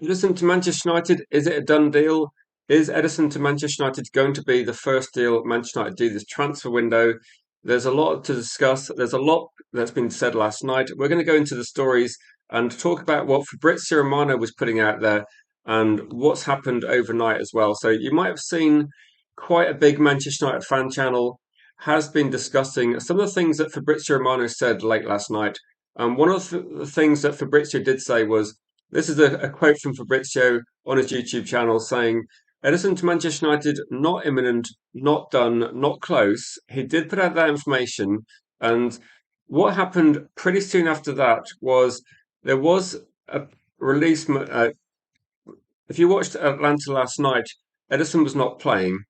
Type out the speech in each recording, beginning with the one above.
Listen to Manchester United. Is it a done deal? Is Edison to Manchester United going to be the first deal Manchester United do this transfer window? There's a lot to discuss. There's a lot that's been said last night. We're going to go into the stories and talk about what Fabrizio Romano was putting out there and what's happened overnight as well. So you might have seen quite a big Manchester United fan channel has been discussing some of the things that Fabrizio Romano said late last night. And one of the things that Fabrizio did say was this is a quote from Fabrizio on his YouTube channel saying, Edison to Manchester United, not imminent, not done, not close. He did put out that information. And what happened pretty soon after that was there was a release. If you watched Atlanta last night, Edison was not playing.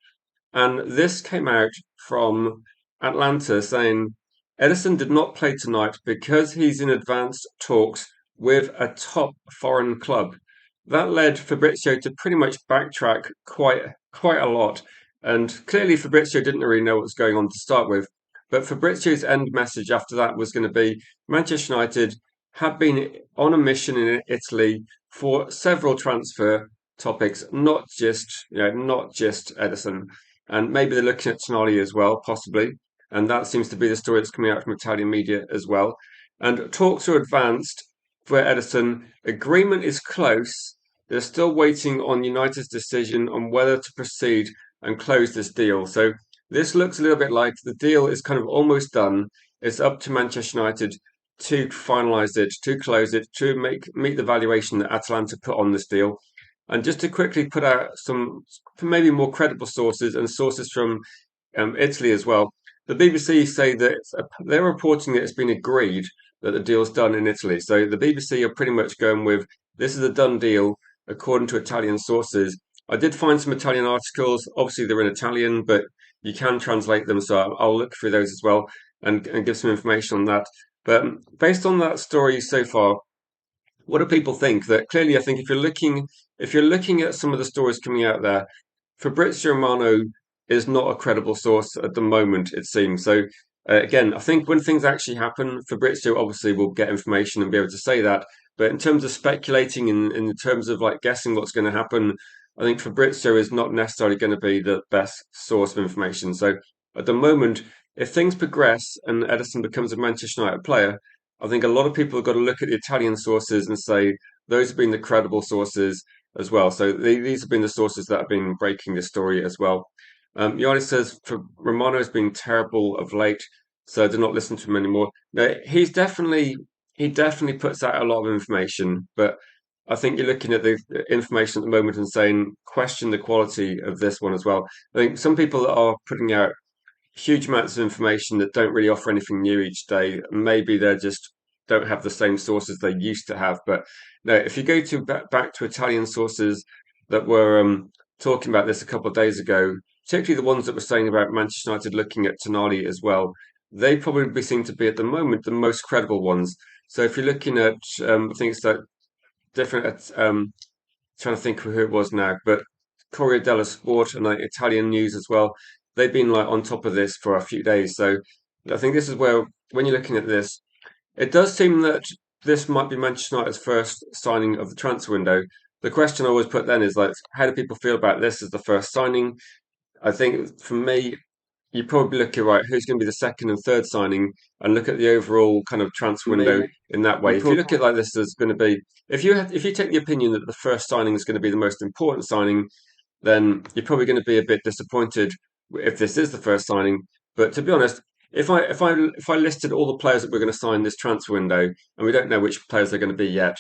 And this came out from Atlanta saying Edison did not play tonight because he's in advanced talks with a top foreign club. That led Fabrizio to pretty much backtrack quite a lot. And clearly Fabrizio didn't really know what was going on to start with. But Fabrizio's end message after that was going to be Manchester United have been on a mission in Italy for several transfer topics, not just Edison, and maybe they're looking at Tonali as well, possibly. And that seems to be the story that's coming out from Italian media as well. And talks are advanced for Edison. Agreement is close. They're still waiting on United's decision on whether to proceed and close this deal. So this looks a little bit like the deal is kind of almost done. It's up to Manchester United to finalise it, to close it, to meet the valuation that Atalanta put on this deal. And just to quickly put out some maybe more credible sources and sources from Italy as well, the BBC say that they're reporting that it's been agreed that the deal's done in Italy. So the BBC are pretty much going with this is a done deal according to Italian sources. I did find some Italian articles. Obviously, they're in Italian, but you can translate them. So I'll look through those as well and give some information on that. But based on that story so far, what do people think? That clearly, I think if you're looking at some of the stories coming out there, Fabrizio Romano is not a credible source at the moment, it seems. So again, I think when things actually happen, Fabrizio obviously will get information and be able to say that. But in terms of speculating, in terms of like guessing what's going to happen, I think Fabrizio is not necessarily going to be the best source of information. So at the moment, if things progress and Edison becomes a Manchester United player, I think a lot of people have got to look at the Italian sources and say those have been the credible sources as well. So these have been the sources that have been breaking this story as well. Yannis says for Romano has been terrible of late, so do not listen to him anymore. No, he definitely puts out a lot of information, but I think you're looking at the information at the moment and saying question the quality of this one as well. I think some people are putting out huge amounts of information that don't really offer anything new each day. Maybe they just don't have the same sources they used to have. But no, if you go to back to Italian sources that were talking about this a couple of days ago, particularly the ones that were saying about Manchester United looking at Tonali as well, they probably seem to be at the moment the most credible ones. So if you're looking at things that different, trying to think of who it was now, but Corriere dello Sport and like Italian news as well. They've been like on top of this for a few days. So I think this is where, when you're looking at this, it does seem that this might be Manchester United's first signing of the transfer window. The question I always put then is like, how do people feel about this as the first signing? I think for me, you probably look at right, who's going to be the second and third signing, and look at the overall kind of transfer window in that way. If you look at it like this, there's going to be if you take the opinion that the first signing is going to be the most important signing, then you're probably going to be a bit disappointed if this is the first signing. But to be honest, if I listed all the players that we're going to sign this transfer window, and we don't know which players they're going to be yet,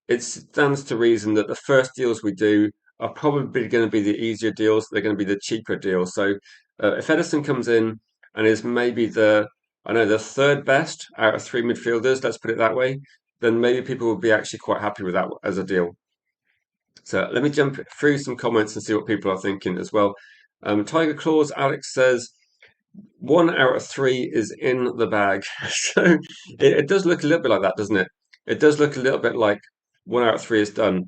it stands to reason that the first deals we do are probably going to be the easier deals. They're going to be the cheaper deals. So if Edison comes in and is maybe the third best out of three midfielders, let's put it that way, then maybe people will be actually quite happy with that as a deal. So let me jump through some comments and see what people are thinking as well. Tiger Claws, Alex says, 1 out of 3 is in the bag. So it does look a little bit like that, doesn't it? It does look a little bit like 1 out of 3 is done.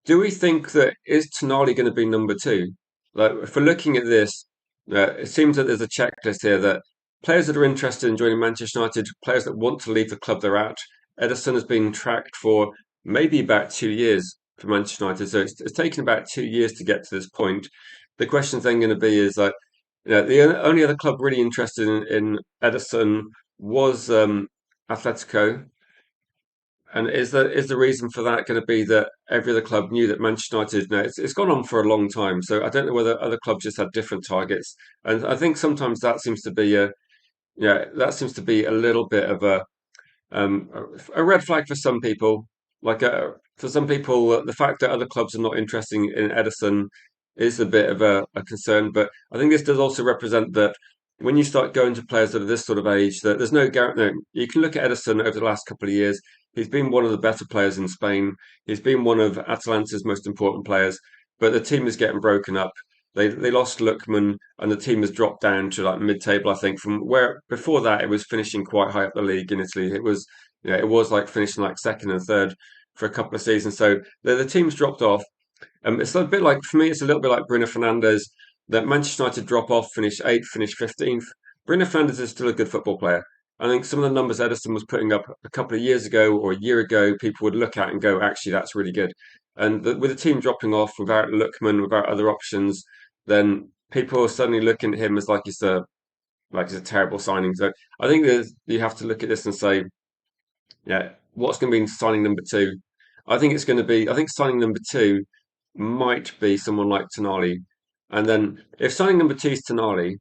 Do we think that is Tonali going to be number two? Like, if we're looking at this, it seems that there's a checklist here that players that are interested in joining Manchester United, players that want to leave the club they're at. Edison has been tracked for maybe about 2 years. for Manchester United. So it's taken about 2 years to get to this point. The question then going to be is like, the only other club really interested in Ederson was Atletico. And is the reason for that going to be that every other club knew that Manchester United? No, it's gone on for a long time. So I don't know whether other clubs just had different targets. And I think sometimes that seems to be a little bit of um, a red flag for some people. Like for some people, the fact that other clubs are not interested in Edison is a bit of a concern. But I think this does also represent that when you start going to players that are this sort of age, that there's no guarantee. No, you can look at Edison over the last couple of years. He's been one of the better players in Spain. He's been one of Atalanta's most important players. But the team is getting broken up. They lost Lookman, and the team has dropped down to like mid-table. I think from where before that it was finishing quite high up the league in Italy. It was like finishing like second and third for a couple of seasons. So the team's dropped off. It's a bit like for me. It's a little bit like Bruno Fernandes. That Manchester United drop off, finish eighth, finish 15th. Bruno Fernandes is still a good football player. I think some of the numbers Edison was putting up a couple of years ago or a year ago, people would look at and go, actually, that's really good. And with the team dropping off without Lookman, without other options, then people are suddenly looking at him as like it's a terrible signing. So I think you have to look at this and say, yeah, what's going to be signing number two? I think signing number two might be someone like Tonali. And then if signing number two is Tonali,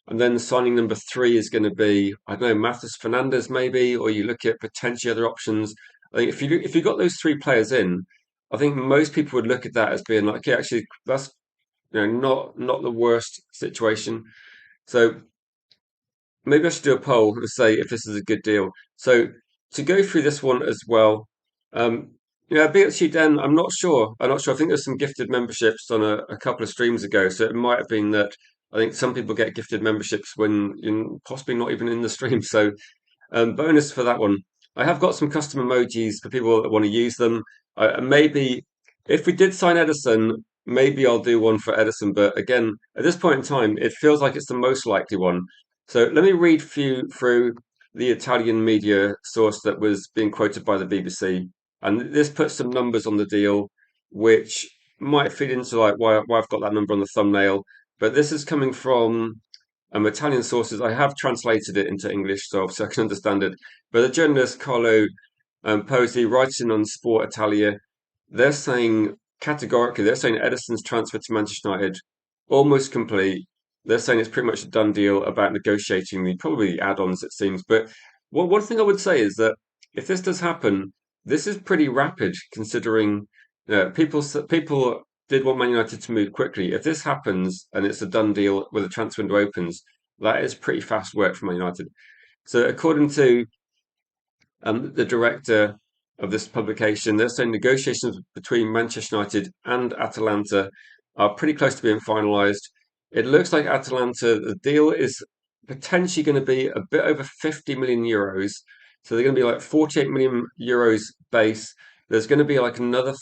and then signing number three is going to be, I don't know, Matheus Fernandes maybe, or you look at potentially other options. I think if you got those three players in, I think most people would look at that as being like, okay, actually, that's not the worst situation. So maybe I should do a poll and say if this is a good deal. So to go through this one as well, um, BHC Den, I'm not sure. I'm not sure. I think there's some gifted memberships on a couple of streams ago. So it might have been that I think some people get gifted memberships when you're possibly not even in the stream. So bonus for that one. I have got some custom emojis for people that want to use them. Maybe if we did sign Edison, maybe I'll do one for Edison. But again, at this point in time, it feels like it's the most likely one. So let me read through the Italian media source that was being quoted by the BBC, and this puts some numbers on the deal, which might feed into like why I've got that number on the thumbnail. But this is coming from Italian sources. I have translated it into English so I can understand it. But the journalist Carlo Pozzi, writing on Sport Italia, they're saying categorically, they're saying Edison's transfer to Manchester United almost complete. They're saying it's pretty much a done deal about negotiating the probably add-ons, it seems. But one thing I would say is that if this does happen, this is pretty rapid considering people did want Man United to move quickly. If this happens and it's a done deal when the transfer window opens, that is pretty fast work for Man United. So according to the director of this publication, they're saying negotiations between Manchester United and Atalanta are pretty close to being finalised. It looks like Atalanta, the deal is potentially going to be a bit over 50 million euros. So they're going to be like 48 million euros base. There's going to be like another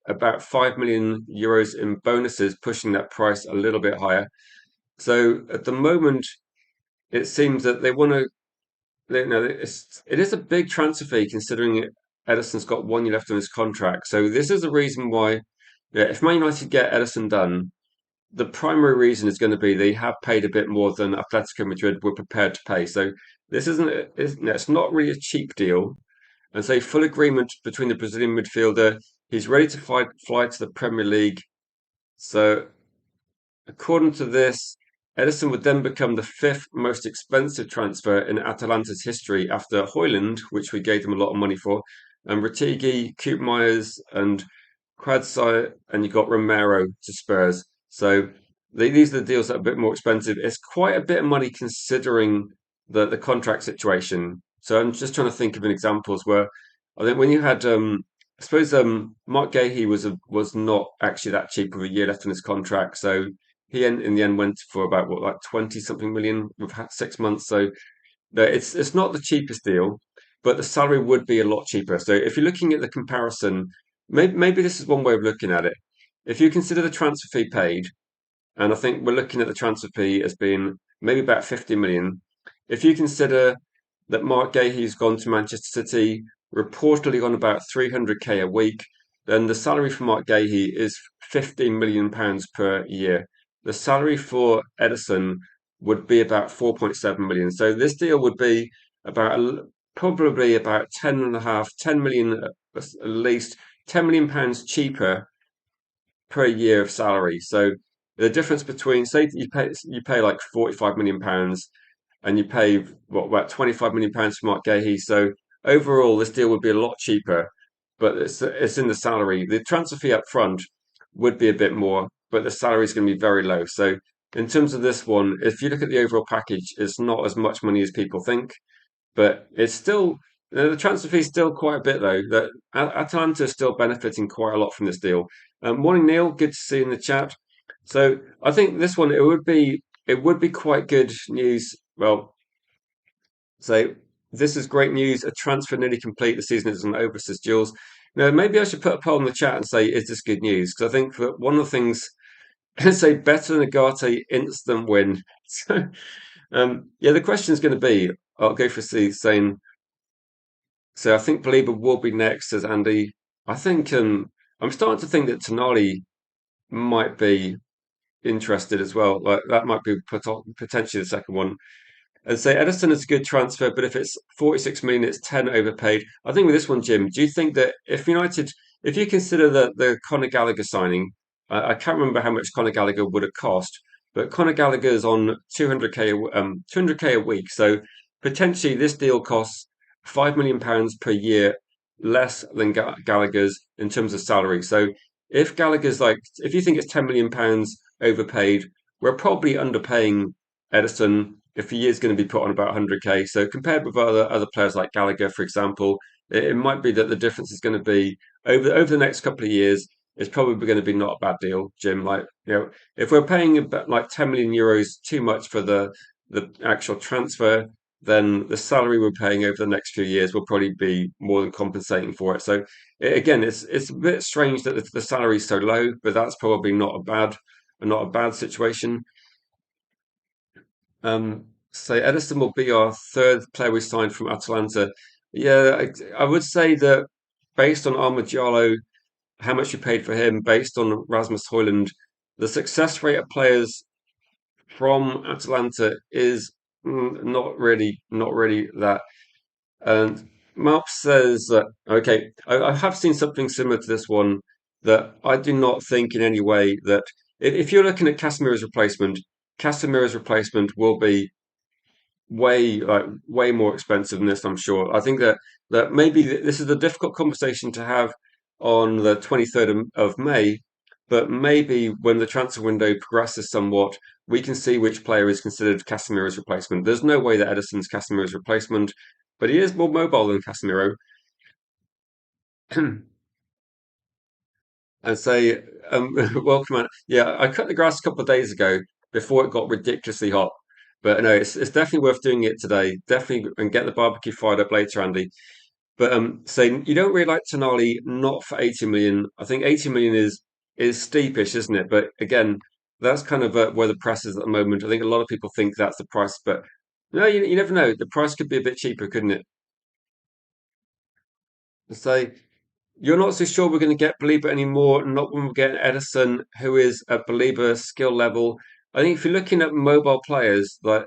about 5 million euros in bonuses, pushing that price a little bit higher. So at the moment, it seems that they want to it is a big transfer fee considering Edison's got 1 year left on his contract. So this is the reason why, if Man United get Edison done, the primary reason is going to be they have paid a bit more than Atletico Madrid were prepared to pay. So this it's not really a cheap deal. And so full agreement between the Brazilian midfielder, he's ready to fly to the Premier League. So according to this, Edison would then become the fifth most expensive transfer in Atalanta's history after Højlund, which we gave them a lot of money for, and Retegui, Coop Myers, and Quadsire, and you got Romero to Spurs. So these are the deals that are a bit more expensive. It's quite a bit of money considering the contract situation. So I'm just trying to think of an examples where I think when you had I suppose Mark Gahey was not actually that cheap with a year left on his contract, so he in the end went for about what like 20 something million with 6 months. So no, it's not the cheapest deal, but the salary would be a lot cheaper. So if you're looking at the comparison, maybe this is one way of looking at it. If you consider the transfer fee paid, and I think we're looking at the transfer fee as being maybe about 50 million. If you consider that Mark Gahey's gone to Manchester City, reportedly on about 300k a week, then the salary for Mark Gahey is £15 million per year. The salary for Edison would be about 4.7 million. So this deal would be about probably about 10 and a half, 10 million at least, £10 million cheaper per year of salary. So the difference between, say, you pay like £45 million and you pay what about £25 million for Mark Gahey. So overall, this deal would be a lot cheaper, but it's in the salary. The transfer fee up front would be a bit more, but the salary is going to be very low. So in terms of this one, if you look at the overall package, it's not as much money as people think, but it's still the transfer fee is still quite a bit though. That Atalanta is still benefiting quite a lot from this deal. Morning, Neil. Good to see you in the chat. So I think this one it would be quite good news. Well, so this is great news. A transfer nearly complete. The season isn't over, says Jules. Now maybe I should put a poll in the chat and say, is this good news? Because I think that one of the things say better than Agate instant win. So yeah, the question is going to be. I'll go for C saying. So I think Belieber will be next, says Andy. I think I'm starting to think that Tonali might be interested as well. Like that might be potentially the second one. And say Edison is a good transfer, but if it's 46 million, it's 10 overpaid. I think with this one, Jim, do you think that if United, if you consider the Conor Gallagher signing, I can't remember how much Conor Gallagher would have cost, but Conor Gallagher is on 200k a week, so potentially this deal costs £5 million per year less than Gallagher's in terms of salary. So if Gallagher's like, if you think it's £10 million overpaid, we're probably underpaying Edison if he is going to be put on about 100k. So compared with other players like Gallagher, for example, it might be that the difference is going to be over the next couple of years. It's probably going to be not a bad deal, Jim. Like if we're paying about like 10 million euros too much for the actual transfer, then the salary we're paying over the next few years will probably be more than compensating for it. So again, it's a bit strange that the salary is so low, but that's probably not a bad situation. So Edison will be our third player we signed from Atalanta. Yeah, I would say that based on Armadillo, how much you paid for him, based on Rasmus Højlund, the success rate of players from Atalanta is not really that. And Malp says that okay, I have seen something similar to this one that I do not think in any way that if you're looking at Casemiro's replacement will be way more expensive than this, I'm sure. I think that maybe this is a difficult conversation to have on the 23rd of May, but maybe when the transfer window progresses somewhat, we can see which player is considered Casemiro's replacement. There's no way that Edison's Casemiro's replacement, but he is more mobile than Casemiro. And say, welcome, man. Yeah, I cut the grass a couple of days ago before it got ridiculously hot. But no, it's definitely worth doing it today. Definitely, and get the barbecue fired up later, Andy. But saying you don't really like Tonali, not for 80 million. I think 80 million is steepish, isn't it? But again, that's kind of where the press is at the moment. I think a lot of people think that's the price, but no, you never know. The price could be a bit cheaper, couldn't it? So you're not so sure we're going to get Belieber anymore, not when we get Edison, who is at Belieber skill level. I think if you're looking at mobile players, like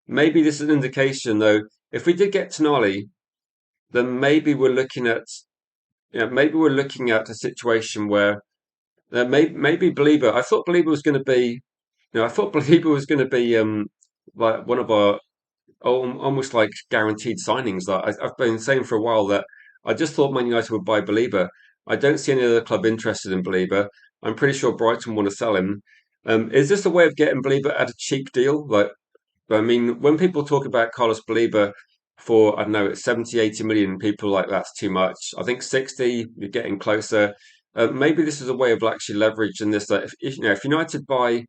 maybe this is an indication though, if we did get Tonali, then maybe we're looking at a situation where maybe Belieber. I thought Belieber was going to be, I thought Belieber was going to be like one of our almost like guaranteed signings. Like I've been saying for a while that I just thought Man United would buy Belieber. I don't see any other club interested in Belieber. I'm pretty sure Brighton want to sell him. Is this a way of getting Belieber at a cheap deal? Like, I mean, when people talk about Carlos Belieber for, I don't know, it's 70, 80 million, people like that's too much. I think 60, you're getting closer. Maybe this is a way of actually leveraging this. That if United buy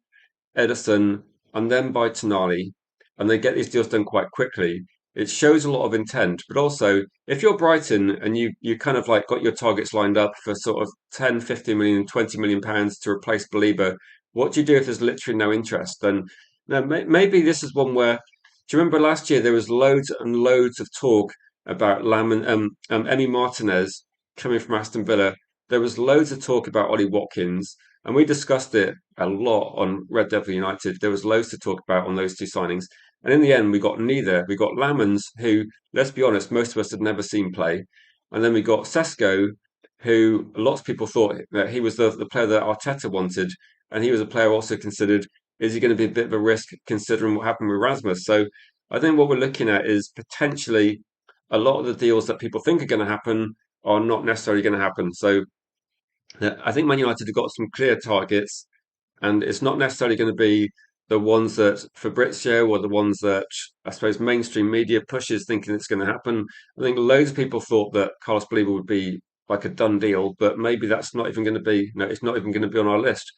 Edison and then buy Tonali and they get these deals done quite quickly, it shows a lot of intent. But also, if you're Brighton and you kind of like got your targets lined up for sort of 10, 15 million, 20 million pounds to replace Belieber, what do you do if there's literally no interest? Then now, maybe this is one where, do you remember last year there was loads and loads of talk about Lam and Emi Martinez coming from Aston Villa? there was loads of talk about Ollie Watkins, and we discussed it a lot on Red Devil United. There was loads to talk about on those two signings. And in the end, we got neither. We got Lammens, who, let's be honest, most of us had never seen play. And then we got Sesko, who lots of people thought that he was the player that Arteta wanted. And he was a player also considered, is he going to be a bit of a risk considering what happened with Rasmus? So I think what we're looking at is potentially a lot of the deals that people think are going to happen are not necessarily going to happen. So I think Man United have got some clear targets, and it's not necessarily going to be the ones that Fabrizio or the ones that I suppose mainstream media pushes thinking it's going to happen. I think loads of people thought that Carlos Baleba would be like a done deal, but maybe that's not even going to be. No, it's not even going to be on our list.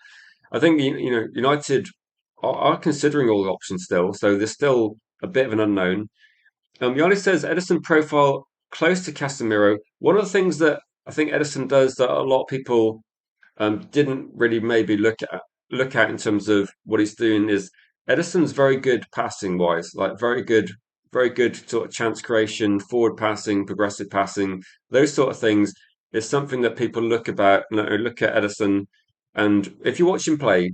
I think United are considering all the options still, so there's still a bit of an unknown. Yannis says Edison profile close to Casemiro. One of the things that I think Edison does that a lot of people didn't really maybe look at in terms of what he's doing is Edison's very good passing wise, like very good sort of chance creation, forward passing, progressive passing, those sort of things is something that people look at Edison, and if you watch him play,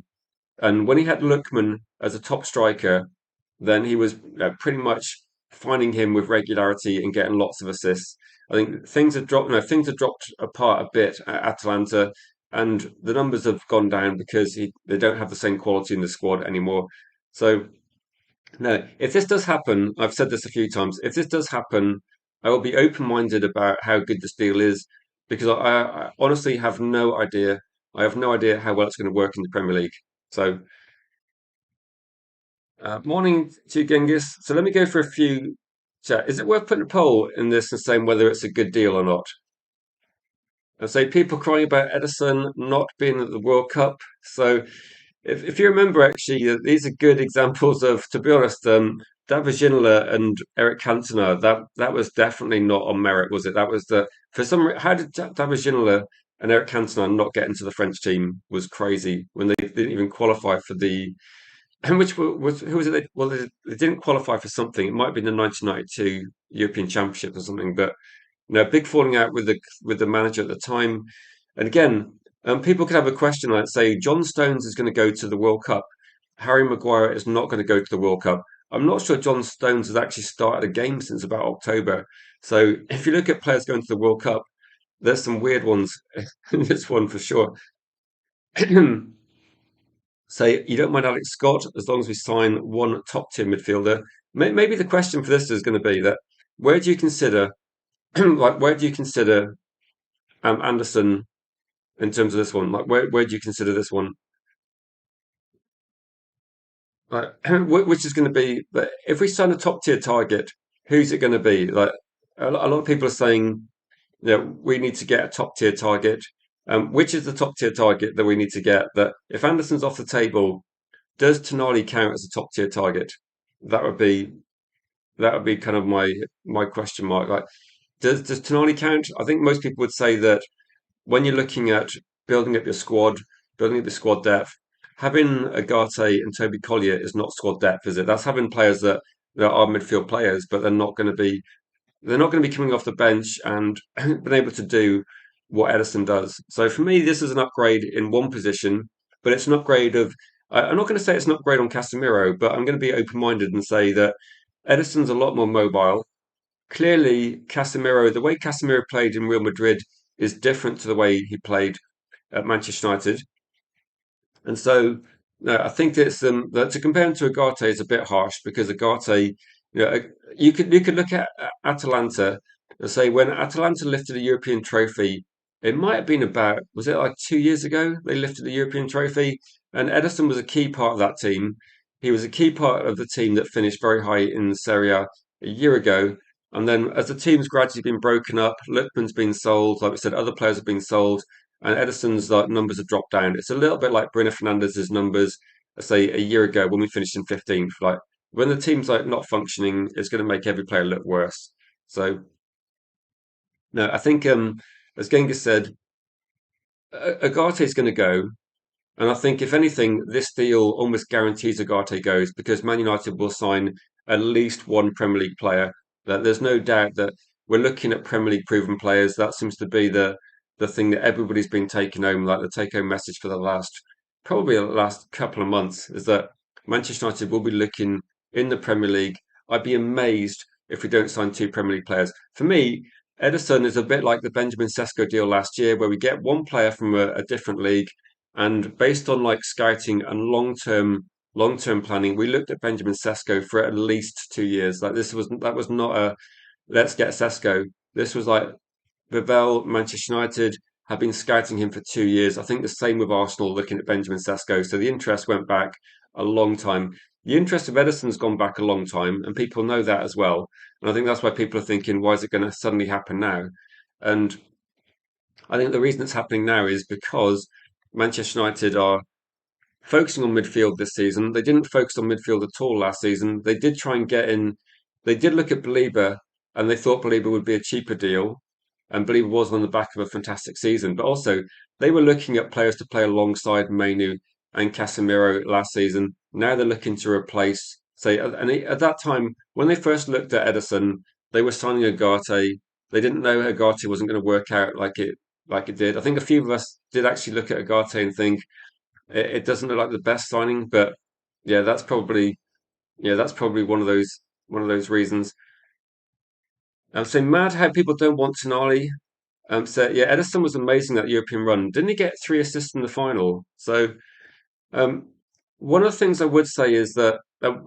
and when he had Lookman as a top striker, then he was pretty much finding him with regularity and getting lots of assists. I think things have dropped. No, things have dropped apart a bit at Atalanta, and the numbers have gone down because they don't have the same quality in the squad anymore. So no, if this does happen, I've said this a few times. If this does happen, I will be open-minded about how good this deal is because I honestly have no idea. I have no idea how well it's going to work in the Premier League. So morning to you, Genghis. So let me go for a few chat. Is it worth putting a poll in this and saying whether it's a good deal or not? And say people crying about Edison not being at the World Cup. So if you remember, actually, these are good examples of, to be honest, David Ginola and Eric Cantona. That was definitely not on merit, was it? That was the for some. How did David Ginola and Eric Cantona not get into the French team was crazy when they didn't even qualify for the and which was who was it? Well, they didn't qualify for something. It might have been the 1992 European Championship or something. But big falling out with the manager at the time. And again, people could have a question like, say, John Stones is going to go to the World Cup. Harry Maguire is not going to go to the World Cup. I'm not sure John Stones has actually started a game since about October. So if you look at players going to the World Cup, there's some weird ones in this one for sure. Say you don't mind Alex Scott as long as we sign one top tier midfielder. Maybe the question for this is going to be that where do you consider, like where do you consider Anderson in terms of this one? Like where do you consider this one? Like which is going to be like, if we sign a top tier target, who's it going to be? Like a lot of people are saying, we need to get a top tier target. Which is the top tier target that we need to get? That if Anderson's off the table, does Tonali count as a top tier target? That would be that would be kind of my question mark. Like, does Tonali count? I think most people would say that when you're looking at building up your squad, building up your squad depth, having Agate and Toby Collier is not squad depth, is it? That's having players that are midfield players, but they're not going to be coming off the bench and been able to do what Edison does. So for me, this is an upgrade in one position, but it's an upgrade of. I'm not going to say it's an upgrade on Casemiro, but I'm going to be open-minded and say that Edison's a lot more mobile. Clearly, Casemiro, the way Casemiro played in Real Madrid is different to the way he played at Manchester United. And so no, I think it's that to compare him to Agate is a bit harsh because Agate, you could look at Atalanta and say when Atalanta lifted a European trophy, it might have been about was it like 2 years ago they lifted the European trophy, and Edison was a key part of that team. He was a key part of the team that finished very high in the Serie a year ago. And then as the team's gradually been broken up, Lookman's been sold, like we said, other players have been sold and Edison's like numbers have dropped down. It's a little bit like Bruno Fernandes's numbers, say a year ago when we finished in 15th. Like when the team's like not functioning, it's going to make every player look worse. So no, I think as Genghis said, Agate is going to go, and I think if anything, this deal almost guarantees Agate goes because Man United will sign at least one Premier League player. That there's no doubt that we're looking at Premier League proven players. That seems to be the thing that everybody's been taking home, like the take-home message for the probably the last couple of months, is that Manchester United will be looking in the Premier League. I'd be amazed if we don't sign two Premier League players. For me, Ederson is a bit like the Benjamin Sesko deal last year, where we get one player from a different league, and based on like scouting and long term planning, we looked at Benjamin Sesko for at least 2 years. Like that was not a let's get Sesko. This was like Vivell, Manchester United have been scouting him for 2 years. I think the same with Arsenal looking at Benjamin Sesko. So the interest went back a long time. The interest of Edison's gone back a long time, and people know that as well. And I think that's why people are thinking, why is it going to suddenly happen now? And I think the reason it's happening now is because Manchester United are focusing on midfield this season. They didn't focus on midfield at all last season. They did try and get in. They did look at Belieber, and they thought Belieber would be a cheaper deal, and Belieber was on the back of a fantastic season. But also, they were looking at players to play alongside Mainu and Casemiro last season. Now they're looking to replace, say, and at that time when they first looked at Edison, they were signing Agate. They didn't know Agate wasn't going to work out like it did. I think a few of us did actually look at Agate and think it doesn't look like the best signing, but yeah, that's probably one of those reasons. So mad how people don't want Tonali. So yeah, Edison was amazing that European run. Didn't he get 3 assists in the final? So um, one of the things I would say is that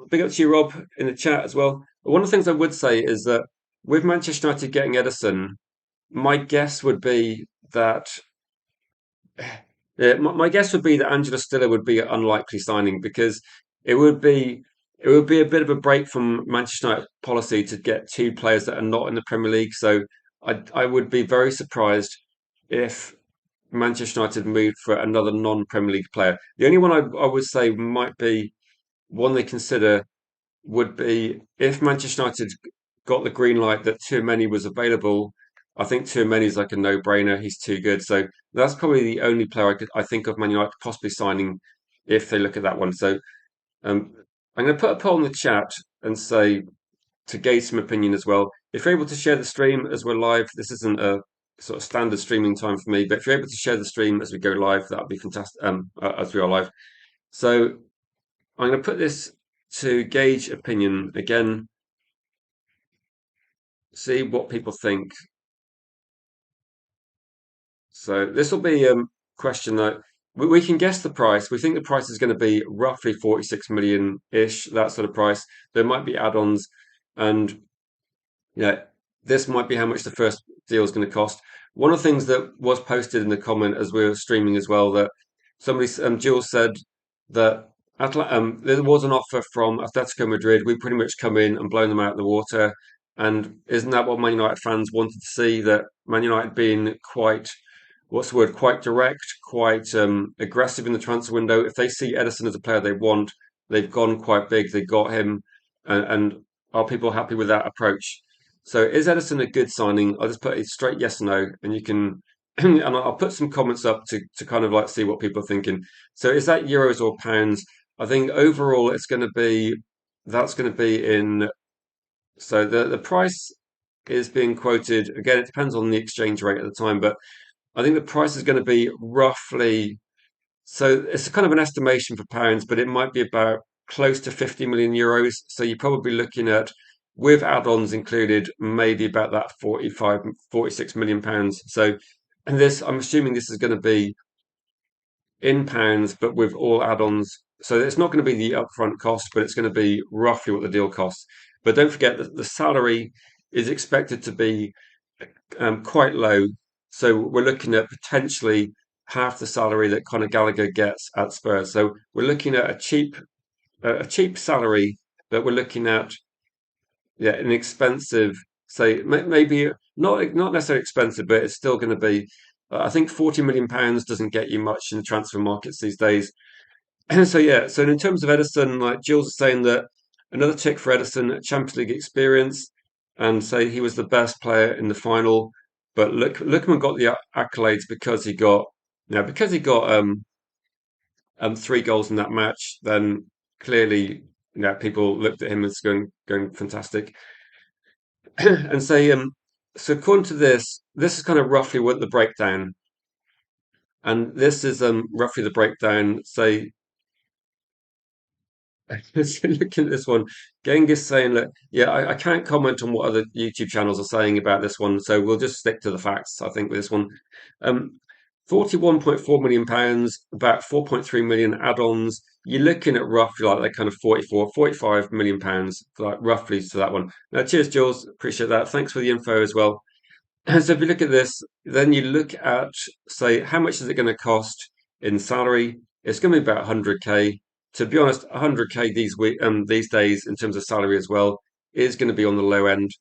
big up to you, Rob, in the chat as well. One of the things I would say is that with Manchester United getting Edison, my guess would be that yeah, my guess would be that Angela Stiller would be an unlikely signing because it would be it would be a bit of a break from Manchester United policy to get two players that are not in the Premier League. So I would be very surprised if Manchester United moved for another non-Premier League player. The only one I would say might be one they consider would be if Manchester United got the green light that Tchouaméni was available. I think Tchouaméni is like a no-brainer. He's too good. So that's probably the only player I think of Man United possibly signing if they look at that one. So um, I'm going to put a poll in the chat and say to gauge some opinion as well. If you're able to share the stream as we're live, this isn't a sort of standard streaming time for me, but if you're able to share the stream as we go live, that would be fantastic. As we are live. So I'm going to put this to gauge opinion again, see what people think. So this will be a question that we can guess the price. We think the price is going to be roughly 46 million ish, that sort of price. There might be add-ons, and yeah, this might be how much the first deal is going to cost. One of the things that was posted in the comment as we were streaming as well that somebody, Jules said that there was an offer from Atletico Madrid. We pretty much come in and blown them out of the water. And isn't that what Man United fans wanted to see? That Man United being quite, what's the word, quite direct, quite aggressive in the transfer window. If they see Edison as a player they want, they've gone quite big. They got him, and are people happy with that approach? So is Edison a good signing? I'll just put it straight yes or no, and you can, and I'll put some comments up to kind of like see what people are thinking. So is that euros or pounds? I think overall that's going to be in. So the price is being quoted again. It depends on the exchange rate at the time, but I think the price is going to be roughly. So it's a kind of an estimation for pounds, but it might be about close to 50 million euros. So you're probably looking at, with add-ons included, maybe about that 45, 46 million pounds. So, and this, I'm assuming this is going to be in pounds, but with all add-ons. So it's not going to be the upfront cost, but it's going to be roughly what the deal costs. But don't forget that the salary is expected to be quite low. So we're looking at potentially half the salary that Conor Gallagher gets at Spurs. So we're looking at a cheap salary, but we're looking at an expensive, say maybe not necessarily expensive, but it's still going to be. I think 40 million pounds doesn't get you much in the transfer markets these days. And so yeah, so in terms of Edison, like Jules is saying that another tick for Edison, Champions League experience, and say he was the best player in the final. But Lookman got the accolades because he got three goals in that match. Then clearly, people looked at him as going fantastic, and say So according to this, this is kind of roughly what the breakdown, and this is roughly the breakdown. Say, so looking at this one, Genghis saying that yeah, I can't comment on what other YouTube channels are saying about this one, so we'll just stick to the facts. I think with this one, um, 41.4 million pounds, about 4.3 million add-ons. You're looking at roughly like that kind of 44, 45 million pounds, like roughly to that one. Now, cheers, Jules. Appreciate that. Thanks for the info as well. So if you look at this, then you look at, say, how much is it going to cost in salary? It's going to be about 100k. To be honest, 100k these days in terms of salary as well is going to be on the low end.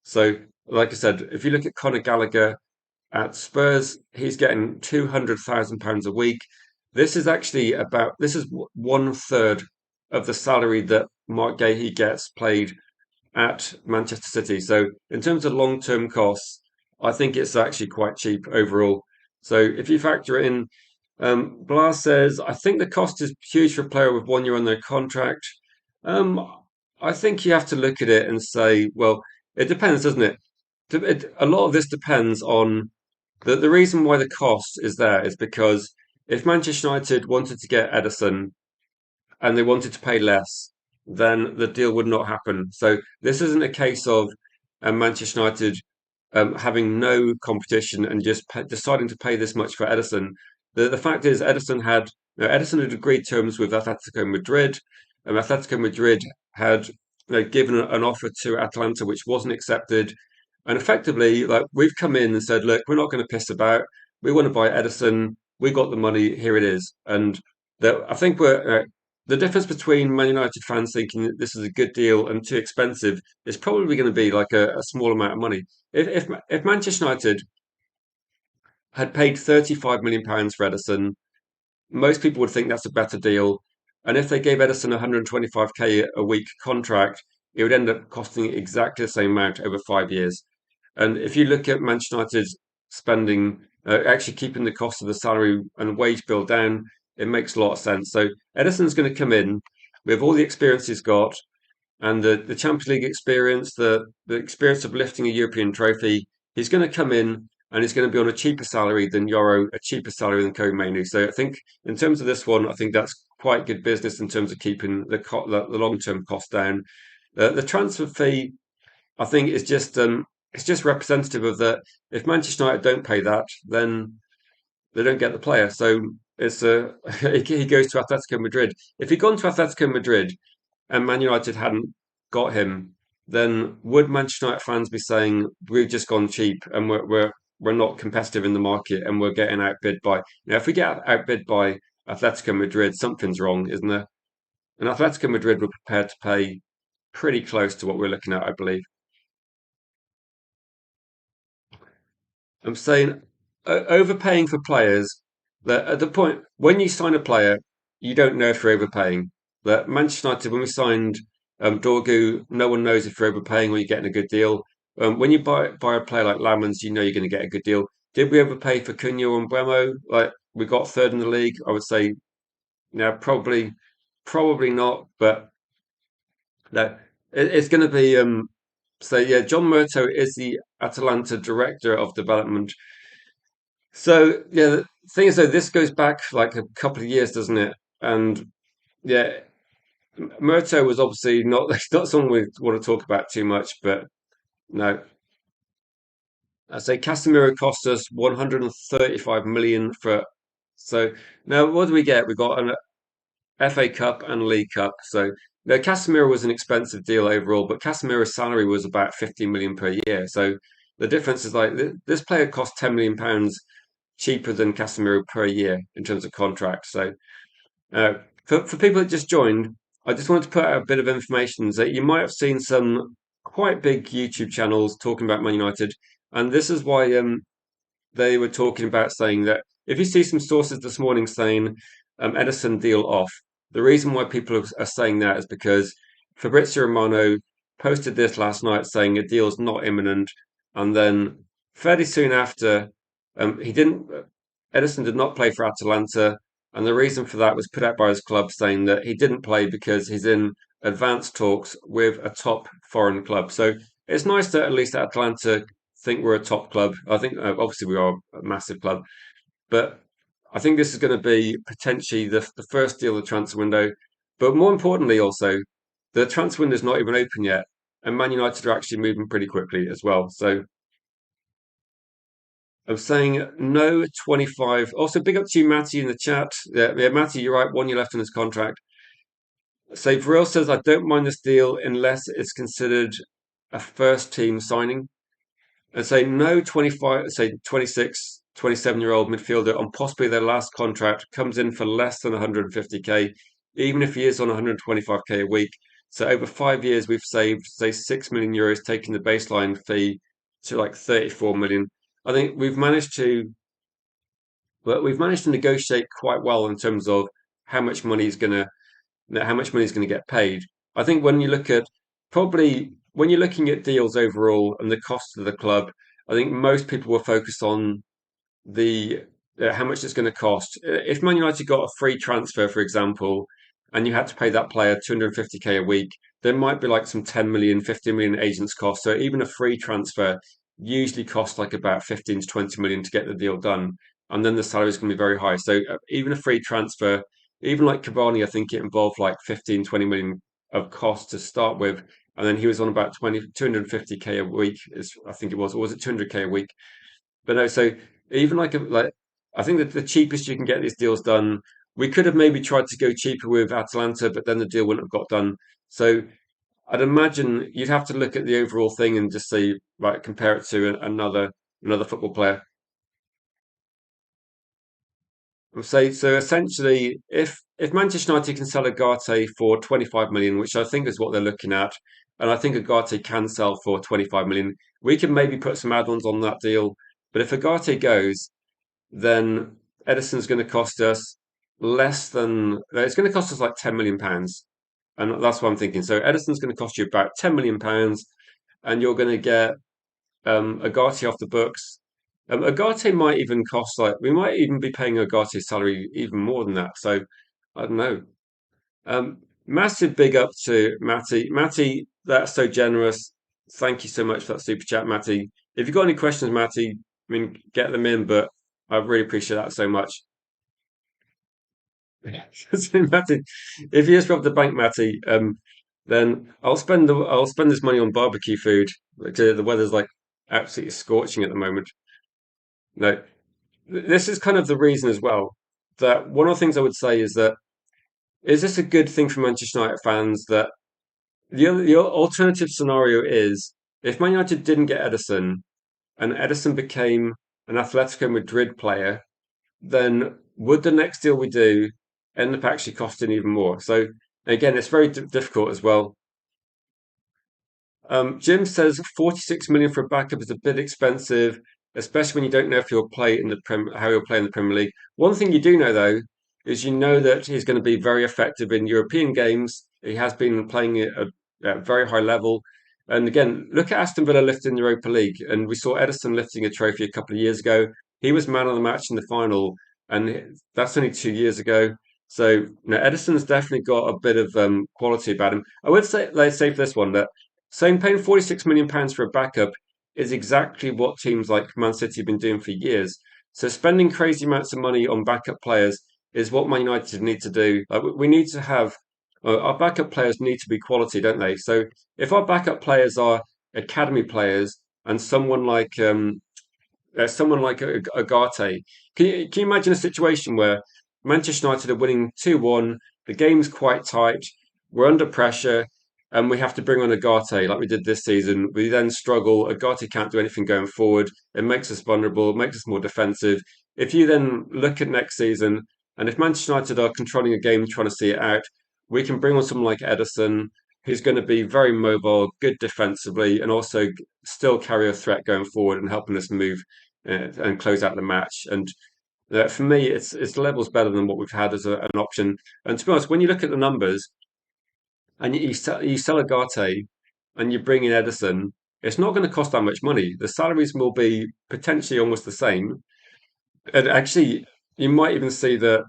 So, like I said, if you look at Conor Gallagher at Spurs, he's getting £200,000 a week. This is one third of the salary that Mark Gahey gets paid at Manchester City. So in terms of long-term costs, I think it's actually quite cheap overall. So if you factor in, Blas says, I think the cost is huge for a player with 1 year on their contract. Um, I think you have to look at it and say, well, it depends, doesn't it? A lot of this depends on the reason why the cost is there is because if Manchester United wanted to get Ederson and they wanted to pay less, then the deal would not happen. So this isn't a case of Manchester United having no competition and just deciding to pay this much for Ederson. The fact is, Ederson had agreed terms with Atletico Madrid, and Atletico Madrid had given an offer to Atalanta which wasn't accepted. And effectively, like we've come in and said, look, we're not going to piss about. We want to buy Ederson. We got the money. Here it is. And I think the difference between Man United fans thinking that this is a good deal and too expensive is probably going to be like a small amount of money. If Manchester United had paid £35 million for Ederson, most people would think that's a better deal. And if they gave Ederson 125k a week contract, it would end up costing exactly the same amount over 5 years. And if you look at Manchester United spending, actually keeping the cost of the salary and wage bill down, it makes a lot of sense. So Ederson's going to come in with all the experience he's got and the Champions League experience, the experience of lifting a European trophy. He's going to come in and he's going to be on a cheaper salary than Yoro, a cheaper salary than Kobe Mainoo. So I think in terms of this one, I think that's quite good business in terms of keeping the long term cost down. The transfer fee, I think, is just it's just representative of that. If Manchester United don't pay that, then they don't get the player. So it's he goes to Atletico Madrid. If he'd gone to Atletico Madrid and Man United hadn't got him, then would Manchester United fans be saying we've just gone cheap and we're not competitive in the market and we're getting outbid by? If we get outbid by Atletico Madrid, something's wrong, isn't there? And Atletico Madrid were prepared to pay pretty close to what we're looking at, I believe. I'm saying overpaying for players that at the point when you sign a player, you don't know if you're overpaying. That Manchester United, when we signed Dorgu, no one knows if you're overpaying or you're getting a good deal. When you buy a player like Lamans, you know you're going to get a good deal. Did we overpay for Cunha and Bremo? Like we got third in the league. I would say, yeah, probably not. But no, it's going to be. So yeah, John Murto is the Atalanta director of development. So yeah, the thing is though, this goes back like a couple of years, doesn't it? And yeah, Murto was obviously not not someone we want to talk about too much, but no. I say Casemiro cost us 135 million for. So now what do we get? We got an FA Cup and League Cup. So no, Casemiro was an expensive deal overall, but Casemiro's salary was about 15 million per year. So the difference is like this player cost 10 million pounds cheaper than Casemiro per year in terms of contract. So uh, for people that just joined, I just wanted to put out a bit of information that you might have seen some quite big YouTube channels talking about Man United, and this is why they were talking about saying that if you see some sources this morning saying Ederson deal off, the reason why people are saying that is because Fabrizio Romano posted this last night saying a deal is not imminent, and then fairly soon after, he didn't. Ederson did not play for Atalanta, and the reason for that was put out by his club saying that he didn't play because he's in advanced talks with a top foreign club. So it's nice that at least Atalanta think we're a top club. I think obviously we are a massive club, but I think this is going to be potentially the first deal of the transfer window. But more importantly, also, the transfer window is not even open yet, and Man United are actually moving pretty quickly as well. So I'm saying no 25. Also, big up to you, Matty, in the chat. Yeah, Matty, you're right. 1 year left on his contract. So Vril says, I don't mind this deal unless it's considered a first team signing. And say no 25, say 26, 27-year-old midfielder on possibly their last contract comes in for less than 150k, even if he is on 125k a week. So over 5 years, we've saved, say, 6 million euros, taking the baseline fee to like 34 million. I think we've managed to negotiate quite well in terms of how much money is going to how much money is going to get paid. I think when you look at probably when you're looking at deals overall and the cost of the club, I think most people will focus on the how much it's going to cost. If Man United got a free transfer, for example, and you had to pay that player 250k a week, there might be like some 10 million, 15 million agents cost. So even a free transfer usually costs like about 15 to 20 million to get the deal done. And then the salary is going to be very high. So even a free transfer, even like Cavani, I think it involved like 15, 20 million of cost to start with. And then he was on about 250k a week, is I think it was, or was it 200k a week? But no, so even like I think that the cheapest you can get these deals done. We could have maybe tried to go cheaper with Atalanta, but then the deal wouldn't have got done. So I'd imagine you'd have to look at the overall thing and just say, right, compare it to another football player. Say so essentially, if Manchester United can sell Agate for 25 million, which I think is what they're looking at, and I think Agate can sell for 25 million, we can maybe put some add-ons on that deal. But if Agate goes, then Edison's going to cost us less than it's going to cost us like 10 million pounds, and that's what I'm thinking. So Edison's going to cost you about 10 million pounds, and you're going to get Agate off the books. Agate might even cost like we might even be paying Agate's salary even more than that. So I don't know. Massive big up to Matty. Matty, that's so generous. Thank you so much for that super chat, Matty. If you've got any questions, Matty, I mean, get them in, but I really appreciate that so much. So, Matty, if you just rob the bank, Matty, then I'll spend this money on barbecue food. The weather's like absolutely scorching at the moment. No, this is kind of the reason as well that one of the things I would say is this a good thing for Manchester United fans that the alternative scenario is if Man United didn't get Edison and Edison became an Atletico Madrid player, then would the next deal we do end up actually costing even more? So again, it's very difficult as well. Jim says 46 million for a backup is a bit expensive, especially when you don't know if he'll play in the how he'll play in the Premier League. One thing you do know though is you know that he's going to be very effective in European games. He has been playing at a very high level. And again, look at Aston Villa lifting the Europa League, and we saw Edison lifting a trophy a couple of years ago. He was man of the match in the final, and that's only 2 years ago. So, Edison's definitely got a bit of quality about him. I would say, let's say for this one that saying paying 46 million pounds for a backup is exactly what teams like Man City have been doing for years. So spending crazy amounts of money on backup players is what Man United need to do. Like we need to have our backup players need to be quality, don't they? So if our backup players are academy players and someone like Agate. Can you imagine a situation where Manchester United are winning 2-1, the game's quite tight, we're under pressure, and we have to bring on Agate like we did this season. We then struggle. Agate can't do anything going forward. It makes us vulnerable, it makes us more defensive. If you then look at next season, and if Manchester United are controlling a game, trying to see it out, we can bring on someone like Edison, who's going to be very mobile, good defensively, and also still carry a threat going forward and helping us move and close out the match. And for me, it's levels better than what we've had as an option. And to be honest, when you look at the numbers and you sell Agate and you bring in Edison, it's not going to cost that much money. The salaries will be potentially almost the same. And actually, you might even see that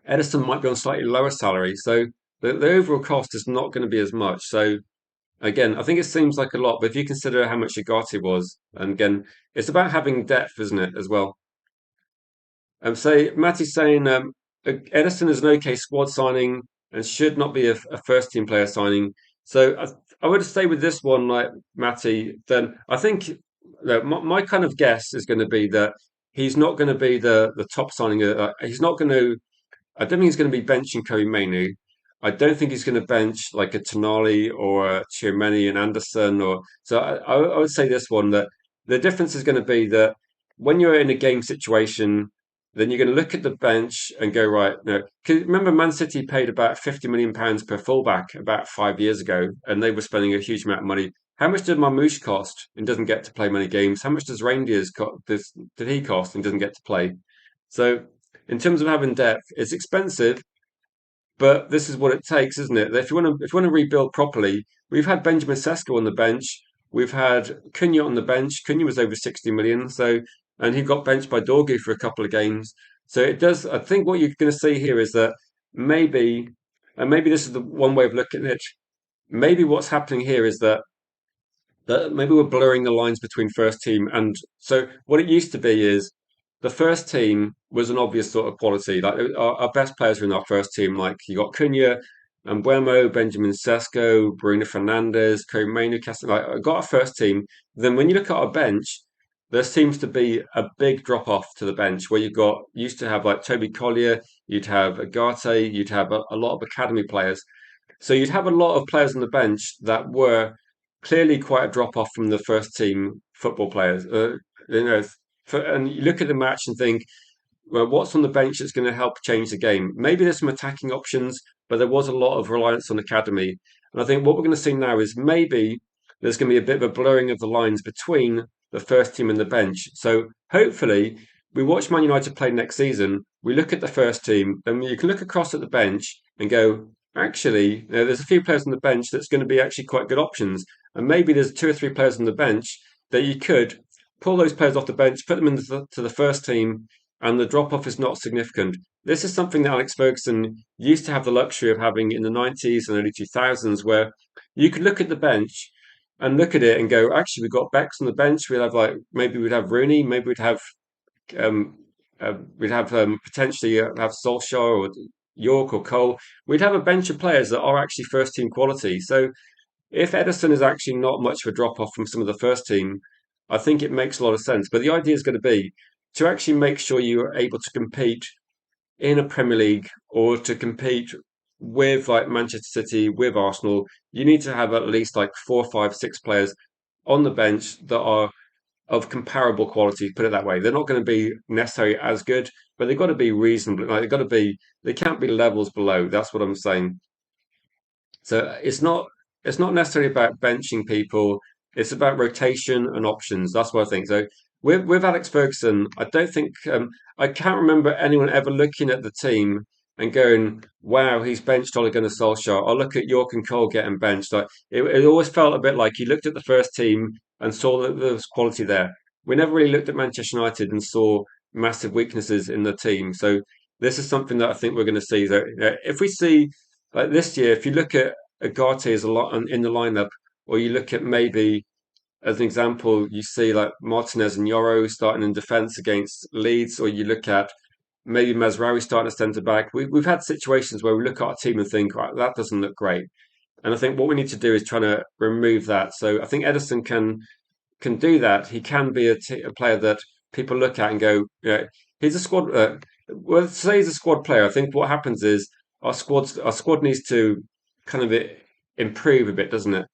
Edison might be on slightly lower salary. So the overall cost is not going to be as much. So Again, I think it seems like a lot, but if you consider how much Ugarte was, and again, it's about having depth, isn't it, as well? Say Matty's saying Edison is an okay squad signing and should not be a first team player signing. So I would stay with this one, like Matty. Then I think my kind of guess is going to be that he's not going to be the top signing. He's not going to. I don't think he's going to be benching Kobe Mainu. I don't think he's going to bench like a Tonali or a Chiellini and Anderson. Or so I would say this one that the difference is going to be that when you're in a game situation, then you're going to look at the bench and go right. No, 'cause remember Man City paid about £50 million per fullback about 5 years ago, and they were spending a huge amount of money. How much did Marmoush cost and doesn't get to play many games? How much does Reindeers did he cost and doesn't get to play? So in terms of having depth, it's expensive, but this is what it takes, isn't it? If you want to rebuild properly, we've had Benjamin Sesko on the bench, we've had Cunha on the bench. Cunha was over 60 million, so and he got benched by Dorgu for a couple of games. So it does. I think what you're going to see here is that maybe, and maybe this is the one way of looking at it. Maybe what's happening here is that maybe we're blurring the lines between first team and so what it used to be is the first team was an obvious sort of quality. Like our best players were in our first team. Like you got Cunha, and Buemo, Benjamin Sesko, Bruno Fernandes, Comeno, Castle. Like I got our first team. Then when you look at our bench, there seems to be a big drop off to the bench where you got used to have like Toby Collier, you'd have Agate, you'd have a lot of academy players. So you'd have a lot of players on the bench that were clearly quite a drop off from the first team football players. You know, and you look at the match and think, well, what's on the bench that's going to help change the game? Maybe there's some attacking options, but there was a lot of reliance on academy. And I think what we're going to see now is maybe there's going to be a bit of a blurring of the lines between the first team and the bench. So hopefully, we watch Man United play next season. We look at the first team, then you can look across at the bench and go, actually, there's a few players on the bench that's going to be actually quite good options. And maybe there's two or three players on the bench that you could pull those players off the bench, put them into the first team, and the drop off is not significant. This is something that Alex Ferguson used to have the luxury of having in the 90s and early 2000s, where you could look at the bench and look at it and go, actually, we've got Bex on the bench. We'd have like maybe we'd have Rooney, maybe um, we'd have potentially have Solskjaer or York or Cole. We'd have a bench of players that are actually first team quality. So if Edison is actually not much of a drop off from some of the first team, I think it makes a lot of sense. But the idea is going to be to actually make sure you are able to compete in a Premier League or to compete with like Manchester City, with Arsenal, you need to have at least like four, five, six players on the bench that are of comparable quality. Put it that way. They're not going to be necessarily as good, but they've got to be reasonably. Like they've got to be. They can't be levels below. That's what I'm saying. So it's not necessarily about benching people. It's about rotation and options. That's what I think. So with Alex Ferguson, I don't think I can't remember anyone ever looking at the team and going, "Wow, he's benched Ole Gunnar Solskjaer." I look at York and Cole getting benched. Like it always felt a bit like he looked at the first team and saw that there was quality there. We never really looked at Manchester United and saw massive weaknesses in the team. So this is something that I think we're going to see. So if we see like this year, if you look at Agate as a lot in the lineup, or you look at maybe as an example, you see like Martinez and Yoro starting in defence against Leeds, or you look at maybe Mazraoui starting as centre back. We've had situations where we look at our team and think, right, that doesn't look great. And I think what we need to do is try to remove that. So I think Edison can do that. He can be a player that people look at and go, yeah, he's a squad. Well, say he's a squad player. I think what happens is our squad needs to kind of improve a bit, doesn't it?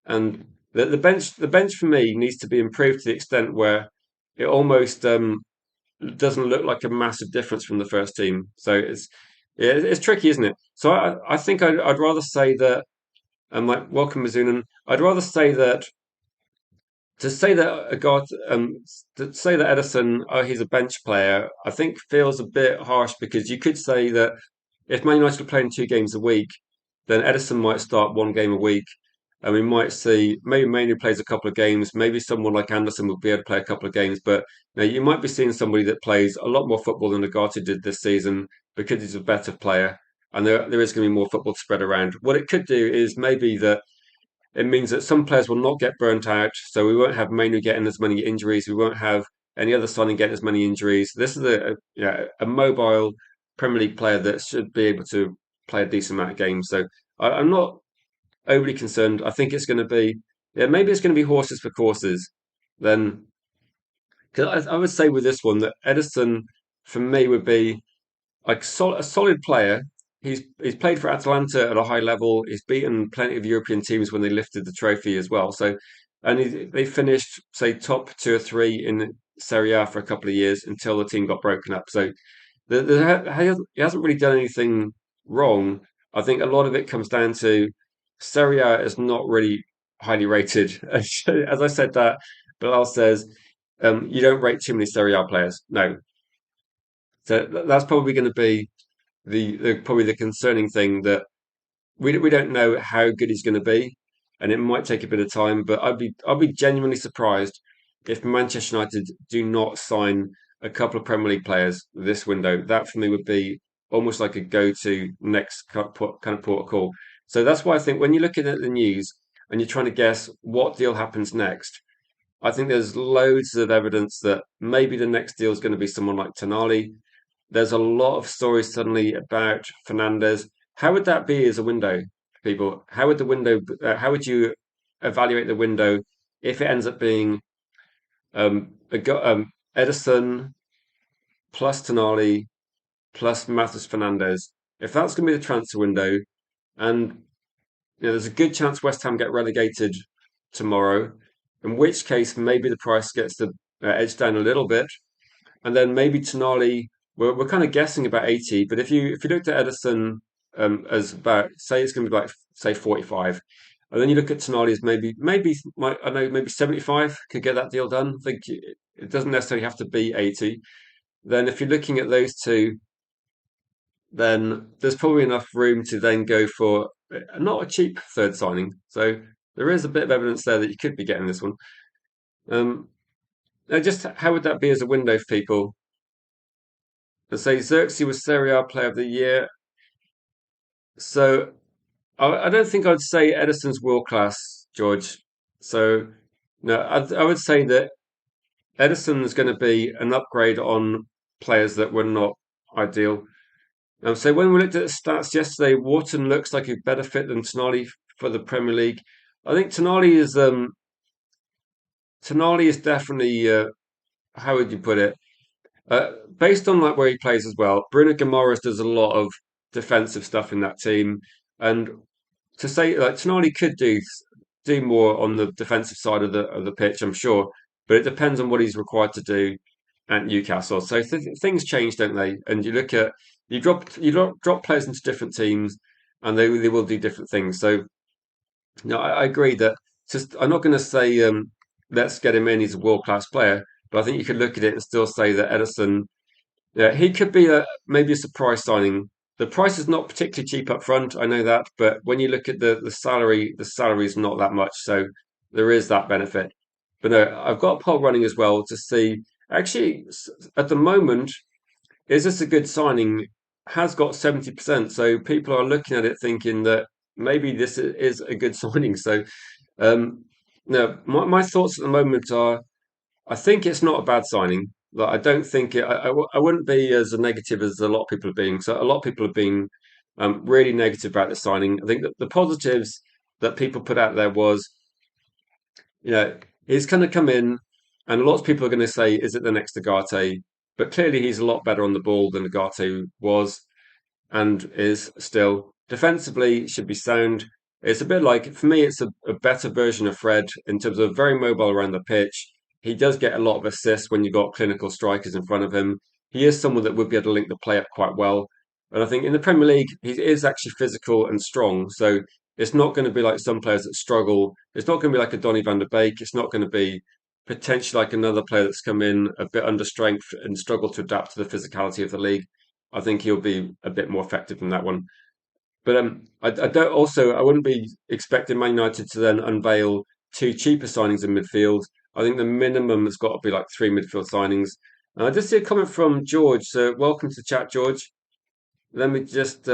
And the bench for me needs to be improved to the extent where it almost doesn't look like a massive difference from the first team. So it's tricky, isn't it? So I think I'd rather say that. I'm like welcome Mizunan. I'd rather say that to say that a god to say that Edison, oh, he's a bench player, I think feels a bit harsh because you could say that if Man United are playing 2 games a week, then Edison might start 1 game a week, and we might see maybe Manu plays a couple of games, maybe someone like Anderson will be able to play a couple of games, but you might be seeing somebody that plays a lot more football than Agati did this season because he's a better player, and there is going to be more football to spread around. What it could do is maybe that It means that some players will not get burnt out, so we won't have Mainu getting as many injuries. We won't have any other signing getting as many injuries. This is a mobile Premier League player that should be able to play a decent amount of games. So I'm not overly concerned. I think it's going to be, yeah, maybe it's going to be horses for courses. Then, because I would say with this one that Edison for me would be like a solid player. He's played for Atalanta at a high level. He's beaten plenty of European teams when they lifted the trophy as well. So, and they finished say top two or three in Serie A for a couple of years until the team got broken up. So he hasn't really done anything wrong. I think a lot of it comes down to Serie A is not really highly rated. As I said that, Bilal says you don't rate too many Serie A players. No, so that's probably going to be probably the concerning thing that we don't know how good he's going to be, and it might take a bit of time. But I'd be genuinely surprised if Manchester United do not sign a couple of Premier League players this window. That for me would be almost like a go-to next kind of port of call. So that's why I think when you're looking at the news and you're trying to guess what deal happens next, I think there's loads of evidence that maybe the next deal is going to be someone like Tonali. There's a lot of stories suddenly about Fernandez. How would that be as a window, people? How would the window? How would you evaluate the window if it ends up being Edison plus Tonali plus Matheus Fernandez? If that's going to be the transfer window, and there's a good chance West Ham get relegated tomorrow, in which case maybe the price gets to edge down a little bit, and then maybe Tonali. We're kind of guessing about 80, but if you looked at Edison as about say it's going to be like say 45, and then you look at Tonali as I know maybe 75 could get that deal done. I think it doesn't necessarily have to be 80. Then if you're looking at those two, then there's probably enough room to then go for not a cheap third signing. So there is a bit of evidence there that you could be getting this one. Now just how would that be as a window for people? Let's say Xerxes was Serie A Player of the Year. So I don't think I'd say Edison's world class, George. So no, I would say that Edison is going to be an upgrade on players that were not ideal. So when we looked at the stats yesterday, Wharton looks like a better fit than Tonali for the Premier League. I think Tonali is definitely how would you put it? Based on like where he plays as well, Bruno Guimaraes does a lot of defensive stuff in that team, and to say like Tonali could do more on the defensive side of the pitch, I'm sure, but it depends on what he's required to do at Newcastle. So things change, don't they? And you look at drop players into different teams, and they will do different things. So no, I agree that just I'm not going to say let's get him in. He's a world class player, but I think you could look at it and still say that Edison, yeah, he could be maybe a surprise signing. The price is not particularly cheap up front, I know that, but when you look at the salary is not that much, so there is that benefit. But no, I've got a poll running as well to see. Actually, at the moment, is this a good signing? Has got 70%, so people are looking at it thinking that maybe this is a good signing. So, um, no, my thoughts at the moment are I think it's not a bad signing. Like, I don't think I wouldn't be as negative as a lot of people are being. So a lot of people have been really negative about the signing. I think that the positives that people put out there was, he's going to come in, and lots of people are going to say, "Is it the next Agate?" But clearly, he's a lot better on the ball than Agate was and is still. Defensively, should be sound. It's a bit like, for me, it's a better version of Fred in terms of very mobile around the pitch. He does get a lot of assists when you've got clinical strikers in front of him. He is someone that would be able to link the play up quite well. And I think in the Premier League, he is actually physical and strong. So it's not going to be like some players that struggle. It's not going to be like a Donny van der Beek. It's not going to be potentially like another player that's come in a bit under strength and struggled to adapt to the physicality of the league. I think he'll be a bit more effective in that one. But I don't also I wouldn't be expecting Man United to then unveil two cheaper signings in midfield. I think the minimum has got to be like three midfield signings. And I just see a comment from George. So welcome to chat, George. Let me just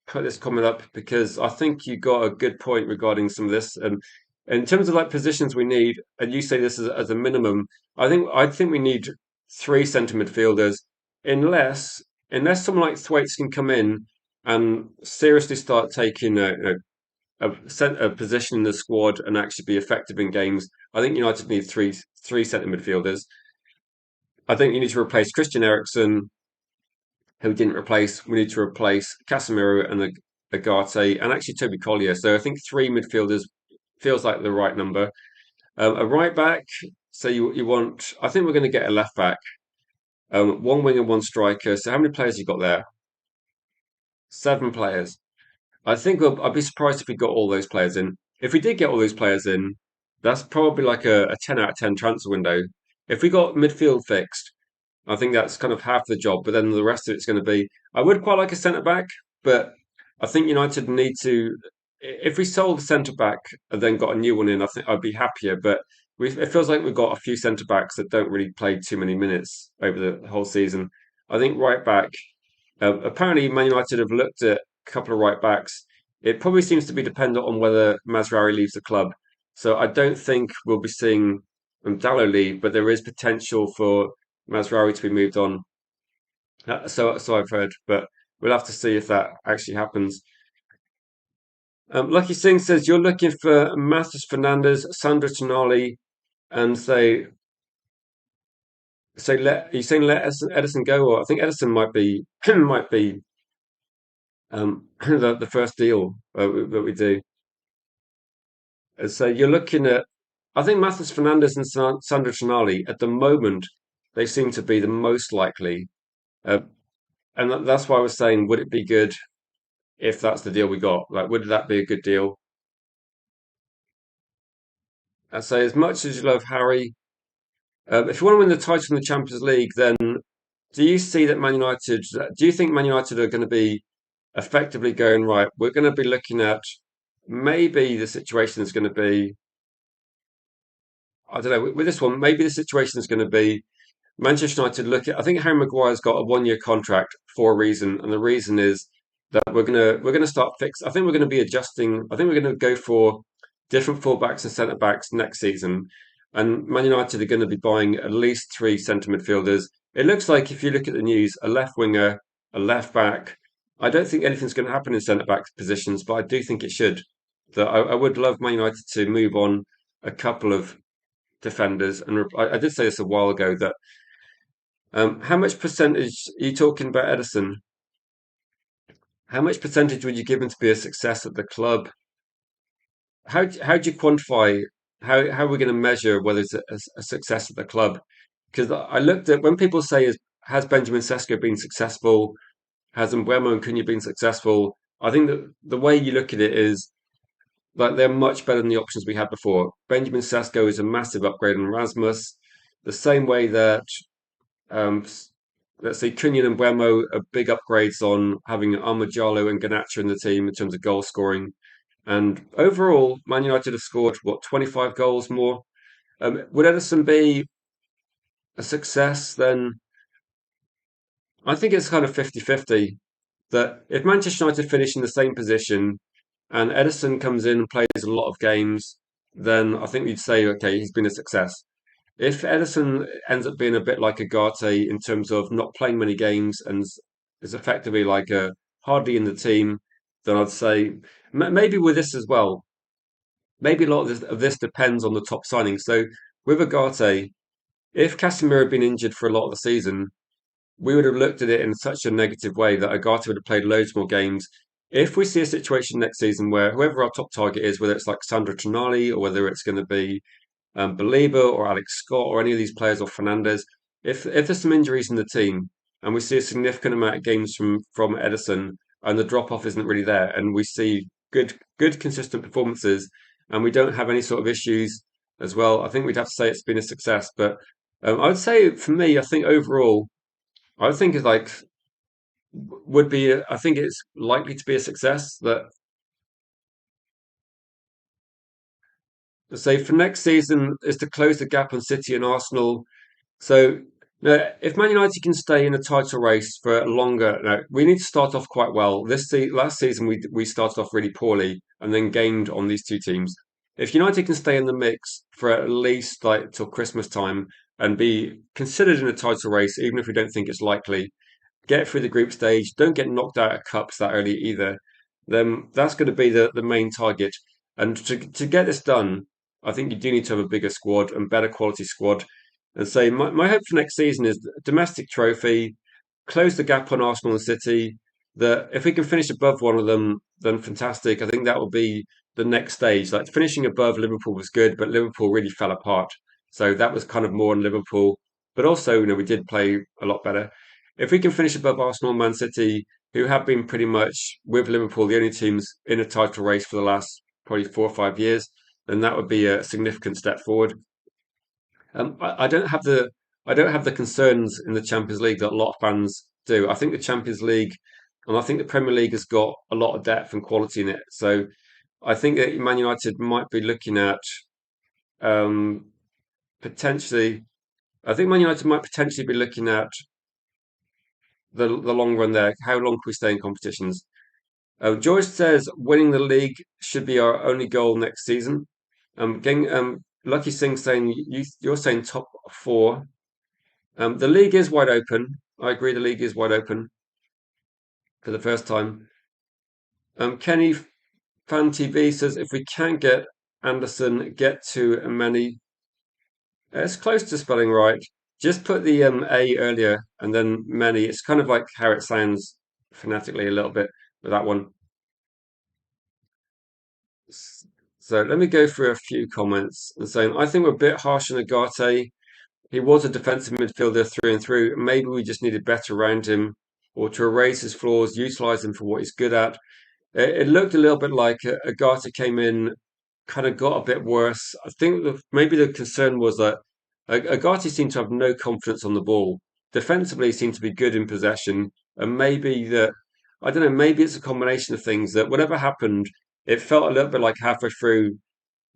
put this comment up because I think you got a good point regarding some of this. And in terms of like positions we need, and you say this as a minimum, I think we need three centre midfielders, unless someone like Thwaites can come in and seriously start taking a position in the squad and actually be effective in games. I think United need three centre midfielders. I think you need to replace Christian Eriksen, who didn't replace. We need to replace Casemiro and Agate and actually Toby Collier. So I think three midfielders feels like the right number. A right back. So you want. I think we're going to get a left back. One winger, one striker. So how many players you got there? Seven players. I think I'd be surprised if we got all those players in. If we did get all those players in, that's probably like a 10 out of 10 transfer window. If we got midfield fixed, I think that's kind of half the job, but then the rest of it's going to be. I would quite like a centre back, but I think United need to. If we sold the centre back and then got a new one in, I think I'd be happier. But it feels like we've got a few centre backs that don't really play too many minutes over the whole season. I think right back. Apparently, Man United have looked at a couple of right backs. It probably seems to be dependent on whether Mazraoui leaves the club. So I don't think we'll be seeing Dallo leave, but there is potential for Mazraoui to be moved on. So I've heard, but we'll have to see if that actually happens. Lucky Singh says you're looking for Mathis Fernandez, Sandro Tonali, and are you saying let Edison go? Or I think Edison might be might be the first deal that we do. So you're looking at, I think Mathis Fernandez and Sandro Tonali at the moment they seem to be the most likely, uh, and that's why I was saying, would it be good if that's the deal we got? Like, would that be a good deal? I say, as much as you love Harry, if you want to win the title in the Champions League, then do you see that Man United? Do you think Man United are going to be effectively going right? We're going to be looking at maybe the situation is going to be. I don't know. With this one, maybe the situation is going to be Manchester United look at. I think Harry Maguire's got a 1 year contract for a reason, and the reason is that we're gonna start fix. I think we're going to be adjusting. I think we're going to go for different fullbacks and centre backs next season, and Man United are going to be buying at least three centre midfielders. It looks like if you look at the news, a left winger, a left back. I don't think anything's going to happen in centre back positions, but I do think it should. That I would love Man United to move on a couple of defenders, and I did say this a while ago that how much percentage are you talking about Edison? How much percentage would you give him to be a success at the club? How do you quantify how are we going to measure whether it's a success at the club? Because I looked at when people say has Benjamin Sesko been successful? Has Mbeumo and Cunha been successful? I think that the way you look at it is like they're much better than the options we had before. Benjamin Sesko is a massive upgrade on Rasmus, the same way that Um, let's say Cunha and Buemo are big upgrades on having Armadillo and Garnacho in the team in terms of goal scoring. And overall, Man United have scored, what, 25 goals more? Would Edison be a success? Then I think it's kind of 50-50. That if Manchester United finish in the same position and Edison comes in and plays a lot of games, then I think we'd say, okay, he's been a success. If Edison ends up being a bit like Agate in terms of not playing many games and is effectively like a hardly in the team, then I'd say maybe with this as well. Maybe a lot of this depends on the top signing. So with Agate, if Casemiro had been injured for a lot of the season, we would have looked at it in such a negative way that Agate would have played loads more games. If we see a situation next season where whoever our top target is, whether it's like Sandro Tonali or whether it's going to be Belieber or Alex Scott or any of these players or Fernandez, if there's some injuries in the team and we see a significant amount of games from Edison and the drop off isn't really there, and we see good consistent performances, and we don't have any sort of issues as well, I think we'd have to say it's been a success. But I would say for me, I think overall, I would think it's like would be. I think it's likely to be a success. That say for next season is to close the gap on City and Arsenal. So No, if Man United can stay in a title race for longer, no, we need to start off quite well. Last season we started off really poorly and then gained on these two teams. If United can stay in the mix for at least like till Christmas time and be considered in a title race, even if we don't think it's likely, get through the group stage, don't get knocked out of cups that early either, then that's going to be the main target. And to get this done, I think you do need to have a bigger squad and better quality squad. And so my hope for next season is a domestic trophy, close the gap on Arsenal and City. That if we can finish above one of them, then fantastic. I think that will be the next stage. Like finishing above Liverpool was good, but Liverpool really fell apart. So that was kind of more on Liverpool. But also, we did play a lot better. If we can finish above Arsenal and Man City, who have been pretty much with Liverpool the only teams in a title race for the last probably 4 or 5 years, then that would be a significant step forward. I don't have the concerns in the Champions League that a lot of fans do. I think the Champions League and I think the Premier League has got a lot of depth and quality in it. So I think that Man United might be looking at um, potentially. I think Man United might potentially be looking at the long run there. How long can we stay in competitions? George says winning the league should be our only goal next season. Lucky Singh saying you're saying top four. The league is wide open. I agree, the league is wide open for the first time. Kenny Fan TV says if we can get Anderson, get to many. It's close to spelling right. Just put the A earlier and then many. It's kind of like how it sounds phonetically a little bit with that one. So let me go through a few comments and saying I think we're a bit harsh on Agate. He was a defensive midfielder through and through. Maybe we just needed better around him or to erase his flaws, utilize him for what he's good at. It looked a little bit like Agata came in, kind of got a bit worse. I think maybe the concern was that Agati seemed to have no confidence on the ball. Defensively, he seemed to be good in possession, and maybe that I don't know. Maybe it's a combination of things that whatever happened, it felt a little bit like halfway through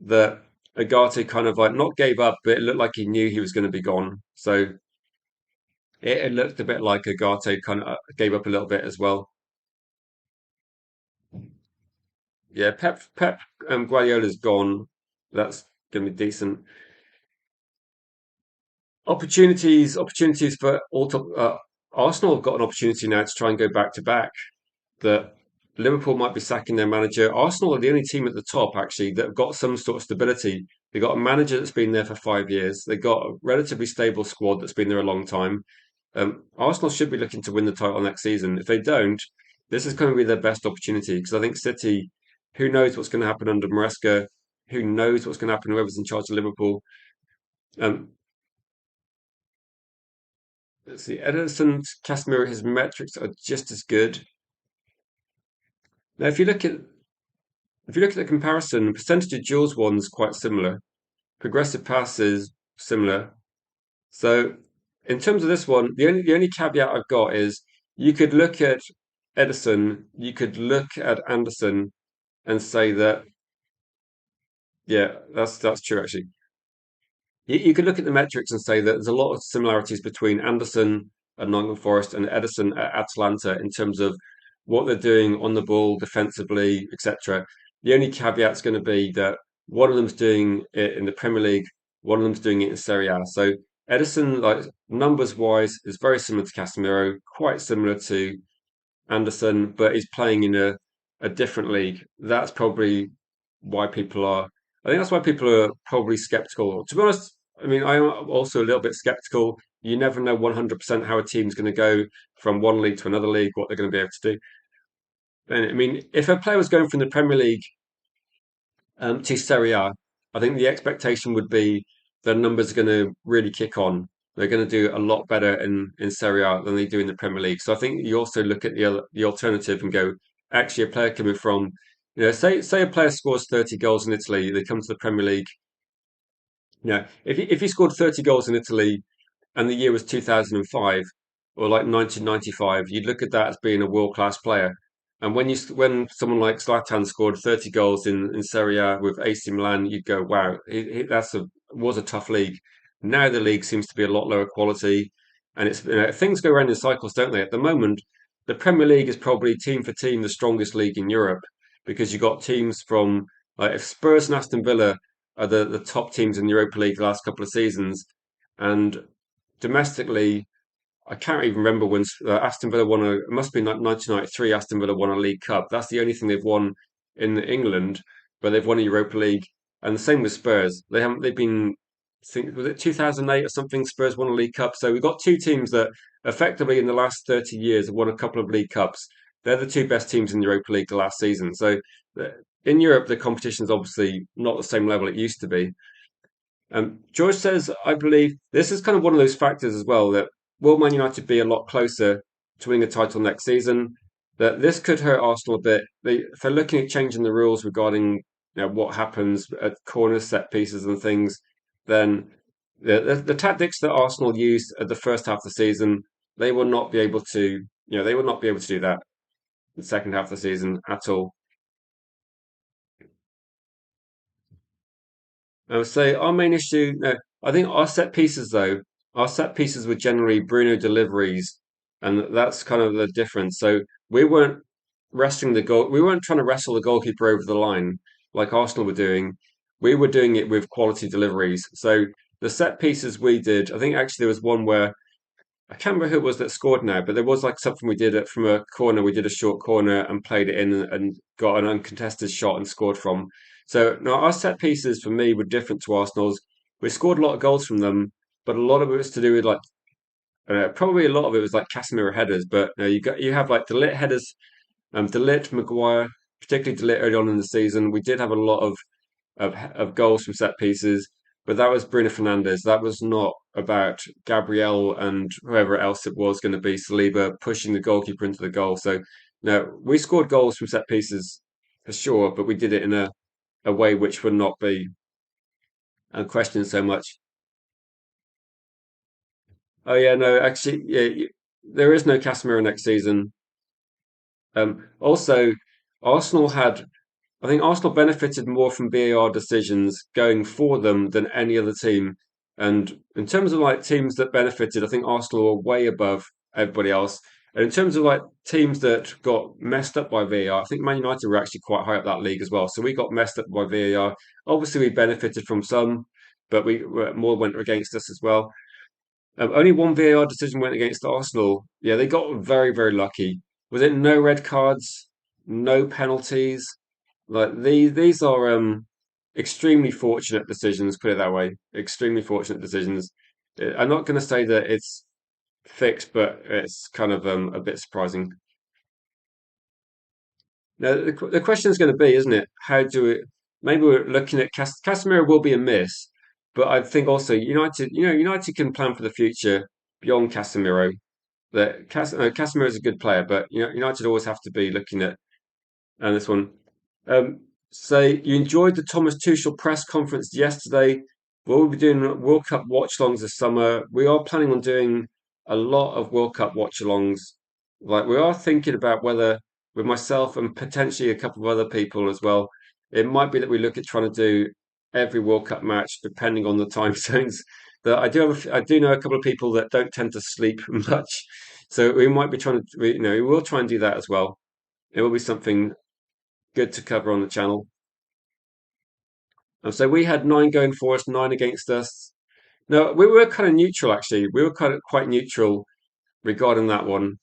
that Agati kind of like not gave up, but it looked like he knew he was going to be gone. So it looked a bit like Agati kind of gave up a little bit as well. Yeah, Pep Guardiola's gone. That's going to be decent. Opportunities for all top. Arsenal have got an opportunity now to try and go back to back. That Liverpool might be sacking their manager. Arsenal are the only team at the top actually that have got some sort of stability. They've got a manager that's been there for 5 years. They've got a relatively stable squad that's been there a long time. Arsenal should be looking to win the title next season. If they don't, this is going to be their best opportunity because I think City, who knows what's going to happen under Maresca, who knows what's going to happen whoever's in charge of Liverpool. Um, let's see, Ederson, Casemiro, his metrics are just as good. Now, if you look at the comparison, percentage of duels one's quite similar. Progressive passes similar. So in terms of this one, the only caveat I've got is you could look at Edison, you could look at Anderson and say that yeah, that's true actually. You could look at the metrics and say that there's a lot of similarities between Anderson at Nottingham Forest and Edison at Atalanta in terms of what they're doing on the ball, defensively, etc. The only caveat's going to be that one of them's doing it in the Premier League, one of them's doing it in Serie A. So Edison, like numbers wise, is very similar to Casemiro, quite similar to Anderson, but he's playing in a different league. That's probably why people are. I think that's why people are probably skeptical. To be honest, I mean, I'm also a little bit skeptical. You never know 100% how a team's going to go from one league to another league, what they're going to be able to do. And I mean, if a player was going from the Premier League to Serie A, I think the expectation would be their numbers are going to really kick on. They're going to do a lot better in Serie A than they do in the Premier League. So I think you also look at the alternative and go, actually, a player coming from, say a player scores 30 goals in Italy, they come to the Premier League. If he scored 30 goals in Italy and the year was 2005 or like 1995, you'd look at that as being a world class player. And when someone like Zlatan scored 30 goals in Serie A with AC Milan, you'd go, wow, that's was a tough league. Now the league seems to be a lot lower quality. and it's things go around in cycles, don't they? At the moment, the Premier League is probably team for team the strongest league in Europe because you got teams from like if Spurs and Aston Villa are the top teams in the Europa League the last couple of seasons, and domestically I can't even remember when Aston Villa won a. It must be 1993. Aston Villa won a League Cup. That's the only thing they've won in England, but they've won a Europa League. And the same with Spurs. They haven't. They've been. I think was it 2008 or something? Spurs won a League Cup. So we've got two teams that effectively in the last 30 years have won a couple of League Cups. They're the two best teams in the Europa League the last season. So in Europe, the competition is obviously not the same level it used to be. George says, I believe this is kind of one of those factors as well that will Man United be a lot closer to winning a title next season? That this could hurt Arsenal a bit. If they're looking at changing the rules regarding what happens at corners, set pieces, and things, then the tactics that Arsenal used at the first half of the season, they will not be able to, they will not be able to do that in the second half of the season at all. I would say our main issue, no, I think our set pieces were generally Bruno deliveries, and that's kind of the difference. So we weren't we weren't trying to wrestle the goalkeeper over the line like Arsenal were doing. We were doing it with quality deliveries. So the set pieces we did, I think actually there was one where I can't remember who it was that scored now, but there was like something we did it from a corner. We did a short corner and played it in and got an uncontested shot and scored from. So now our set pieces for me were different to Arsenal's. We scored a lot of goals from them, but a lot of it was to do with like probably a lot of it was like Casemiro headers. But you have like De Ligt headers, De Ligt, Maguire, particularly De Ligt early on in the season. We did have a lot of goals from set pieces, but that was Bruno Fernandes. That was not about Gabriel and whoever else it was going to be, Saliba pushing the goalkeeper into the goal. So no, we scored goals from set pieces for sure, but we did it in a way which would not be questioned so much. Oh yeah, no, actually, yeah, there is no Casemiro next season. Also, Arsenal had I think Arsenal benefited more from VAR decisions going for them than any other team. And in terms of like teams that benefited, I think Arsenal were way above everybody else. And in terms of like teams that got messed up by VAR, I think Man United were actually quite high up that league as well. So we got messed up by VAR. Obviously, we benefited from some, but we more went against us as well. Only one VAR decision went against Arsenal. Yeah, they got very, very lucky. Was it no red cards, no penalties? Like these are extremely fortunate decisions, put it that way. Extremely fortunate decisions. I'm not going to say that it's fixed, but it's kind of a bit surprising. Now the question is going to be, isn't it? How do it? Maybe we're looking at Casemiro will be a miss, but I think also United, United can plan for the future beyond Casemiro. That Casemiro is a good player, but United always have to be looking at and this one. So you enjoyed the Thomas Tuchel press conference yesterday. We'll be doing World Cup watch-alongs this summer. We are planning on doing a lot of World Cup watch-alongs. Like we are thinking about whether with myself and potentially a couple of other people as well. It might be that we look at trying to do every World Cup match depending on the time zones. That I do know a couple of people that don't tend to sleep much, so we might be trying to. We will try and do that as well. It will be something good to cover on the channel. And so we had nine going for us, nine against us. No, we were kind of neutral actually. We were kind of quite neutral regarding that one.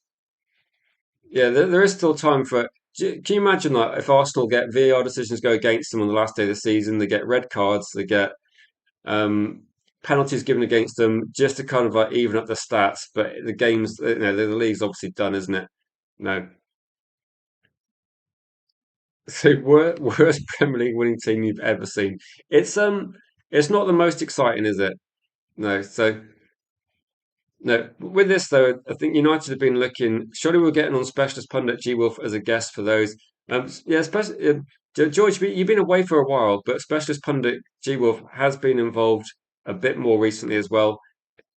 Yeah, there is still time for. Can you imagine that if Arsenal get VAR decisions go against them on the last day of the season, they get red cards, they get um, penalties given against them just to kind of like even up the stats. But the games, the league's obviously done, isn't it? No. So worst Premier League winning team you've ever seen. It's not the most exciting, is it? No. So no. With this though, I think United have been looking. Surely we're getting on specialist pundit G Wolf as a guest for those. Yeah, especially George, you've been away for a while, but specialist pundit G Wolf has been involved a bit more recently as well.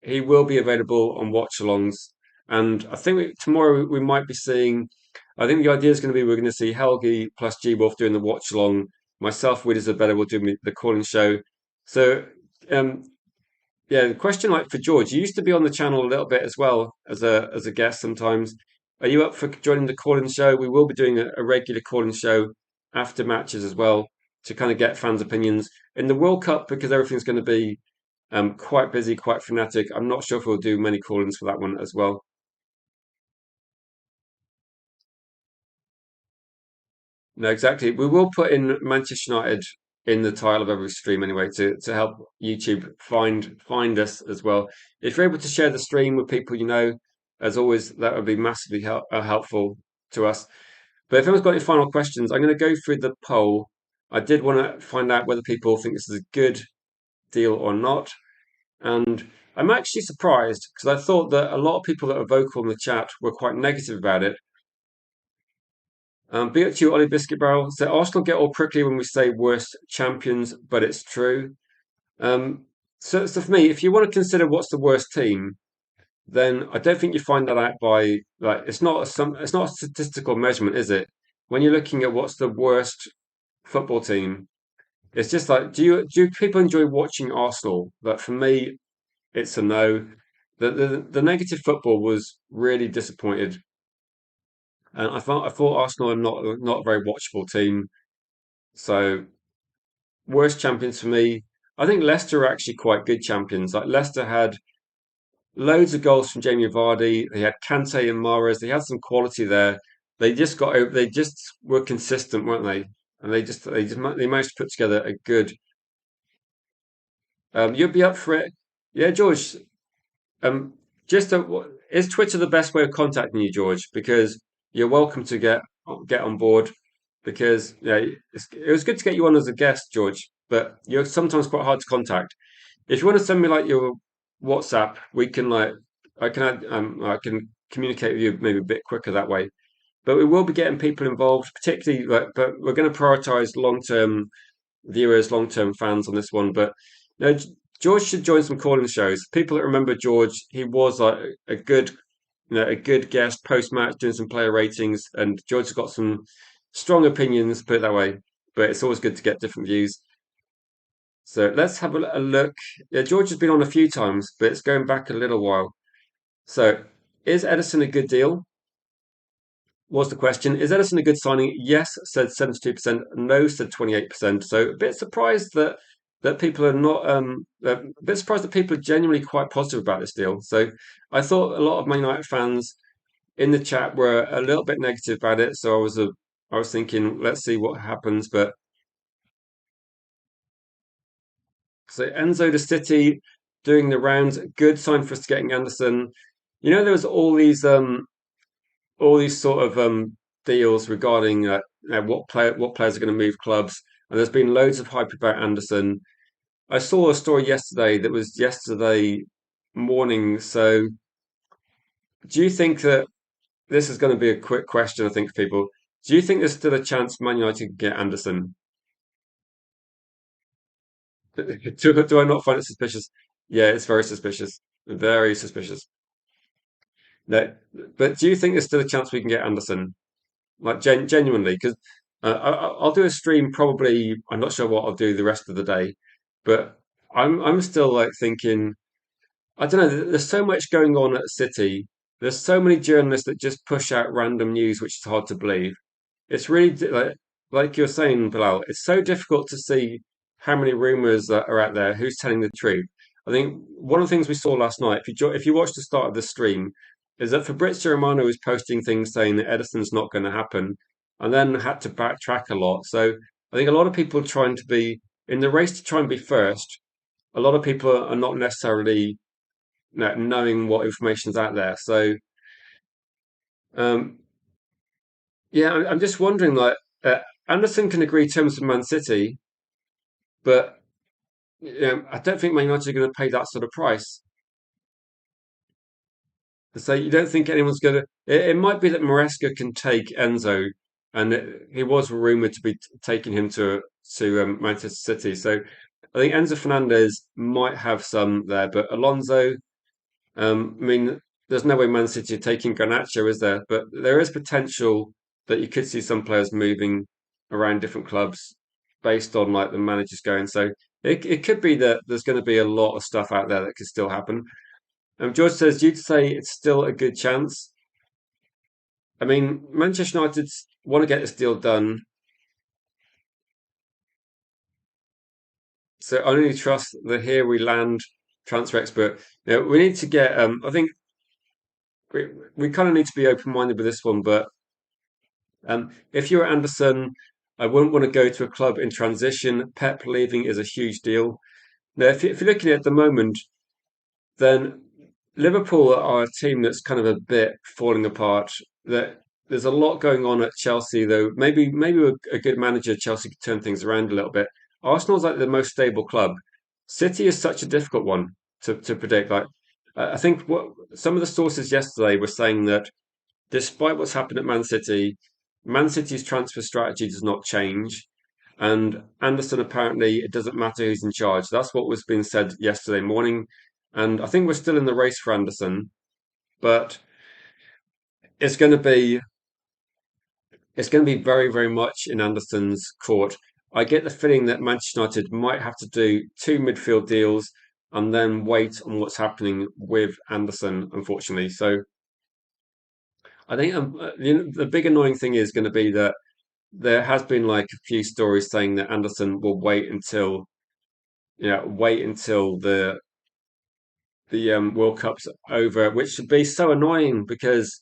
He will be available on watch-alongs, and I think tomorrow we might be seeing. I think the idea is going to be we're going to see Helgi plus G Wolf doing the watch-along. Myself with Isabella will do the calling show. So um, Yeah, the question like for George, you used to be on the channel a little bit as well as a guest sometimes. Are you up for joining the call-in show? We will be doing a regular call-in show after matches as well to kind of get fans' opinions. In the World Cup, because everything's going to be quite busy, quite frenetic, I'm not sure if we'll do many call-ins for that one as well. No, exactly. We will put in Manchester United in the title of every stream anyway to help YouTube find us as well. If you're able to share the stream with people you know, as always, that would be massively helpful to us. But if anyone's got any final questions, I'm going to go through the poll. I did want to find out whether people think this is a good deal or not, and I'm actually surprised because I thought that a lot of people that are vocal in the chat were quite negative about it. Be it to you, Ollie Biscuit Barrel. So Arsenal get all prickly when we say worst champions, but it's true. Um, so for me, if you want to consider what's the worst team, then I don't think you find that out by like it's not a statistical measurement, is it? When you're looking at what's the worst football team, it's just like do people enjoy watching Arsenal? But for me, it's a no. The negative football was really disappointed, and I thought Arsenal are not a very watchable team. So worst champions for me, I think Leicester are actually quite good champions. Like Leicester had loads of goals from Jamie Vardy. They had Kante and Mahrez. They had some quality there. They just were consistent, weren't they? And they managed to put together a good. You'd be up for it, yeah, George. Um, is Twitter the best way of contacting you, George? Because you're welcome to get on board. Because it was good to get you on as a guest, George. But you're sometimes quite hard to contact. If you want to send me like your WhatsApp, we can I can communicate with you maybe a bit quicker that way. But we will be getting people involved, particularly but we're going to prioritize long-term viewers, long-term fans on this one. But no, George should join some calling shows. People that remember George, he was like a good, a good guest post-match doing some player ratings, and George has got some strong opinions, put it that way. But it's always good to get different views. So let's have a look. Yeah, George has been on a few times, but it's going back a little while. So, is Edison a good deal? Was the question. Is Edison a good signing? Yes, said 72%. No, said 28%. So a bit surprised that people are not. A bit surprised that people are genuinely quite positive about this deal. So I thought a lot of Man United fans in the chat were a little bit negative about it. So I was thinking, let's see what happens. But so Enzo to City doing the rounds, good sign for us getting Anderson. There was all these sort of deals regarding what players are going to move clubs, and there's been loads of hype about Anderson. I saw a story yesterday that was yesterday morning. So, do you think that this is going to be a quick question? I think for people, do you think there's still a chance Man United can get Anderson? Do I not find it suspicious? Yeah, it's very suspicious. Very suspicious. No, but do you think there's still a chance we can get Anderson? Like genuinely, because I'll do a stream probably. I'm not sure what I'll do the rest of the day, but I'm still like thinking. I don't know. There's so much going on at City. There's so many journalists that just push out random news, which is hard to believe. It's really like you're saying, Bilal. It's so difficult to see how many rumors that are out there. Who's telling the truth? I think one of the things we saw last night, if you watched the start of the stream, is that Fabrizio Romano was posting things saying that Edison's not going to happen, and then had to backtrack a lot. So I think a lot of people trying to be in the race to try and be first. A lot of people are not necessarily knowing what information's out there. So um, yeah, I'm just wondering uh, Anderson can agree terms with Man City, but I don't think Man United are going to pay that sort of price. So you don't think anyone's going to? It might be that Maresca can take Enzo, and he was rumored to be taking him to Manchester City. So I think Enzo Fernandez might have some there, but Alonso. I mean, there's no way Man City are taking Garnacho, is there? But there is potential that you could see some players moving around different clubs based on like the managers going. So it could be that there's going to be a lot of stuff out there that could still happen. George says, you'd say it's still a good chance. I mean, Manchester United want to get this deal done, so I only trust the here we land transfer expert. We need to get. I think we kind of need to be open minded with this one, but if you're Anderson, I wouldn't want to go to a club in transition. Pep leaving is a huge deal. Now, if you're looking at the moment, then Liverpool are a team that's kind of a bit falling apart. That there's a lot going on at Chelsea, though. Maybe with a good manager, Chelsea could turn things around a little bit. Arsenal's like the most stable club. City is such a difficult one to predict. Like I think what some of the sources yesterday were saying that despite what's happened at Man City, Man City's transfer strategy does not change. And Anderson, apparently, it doesn't matter who's in charge. That's what was being said yesterday morning. And I think we're still in the race for Anderson, but it's going to be it's going to be very, very much in Anderson's court. I get the feeling that Manchester United might have to do two midfield deals and then wait on what's happening with Anderson, unfortunately. So I think the big annoying thing is going to be that there has been like a few stories saying that Anderson will wait until the World Cup's over, which should be so annoying because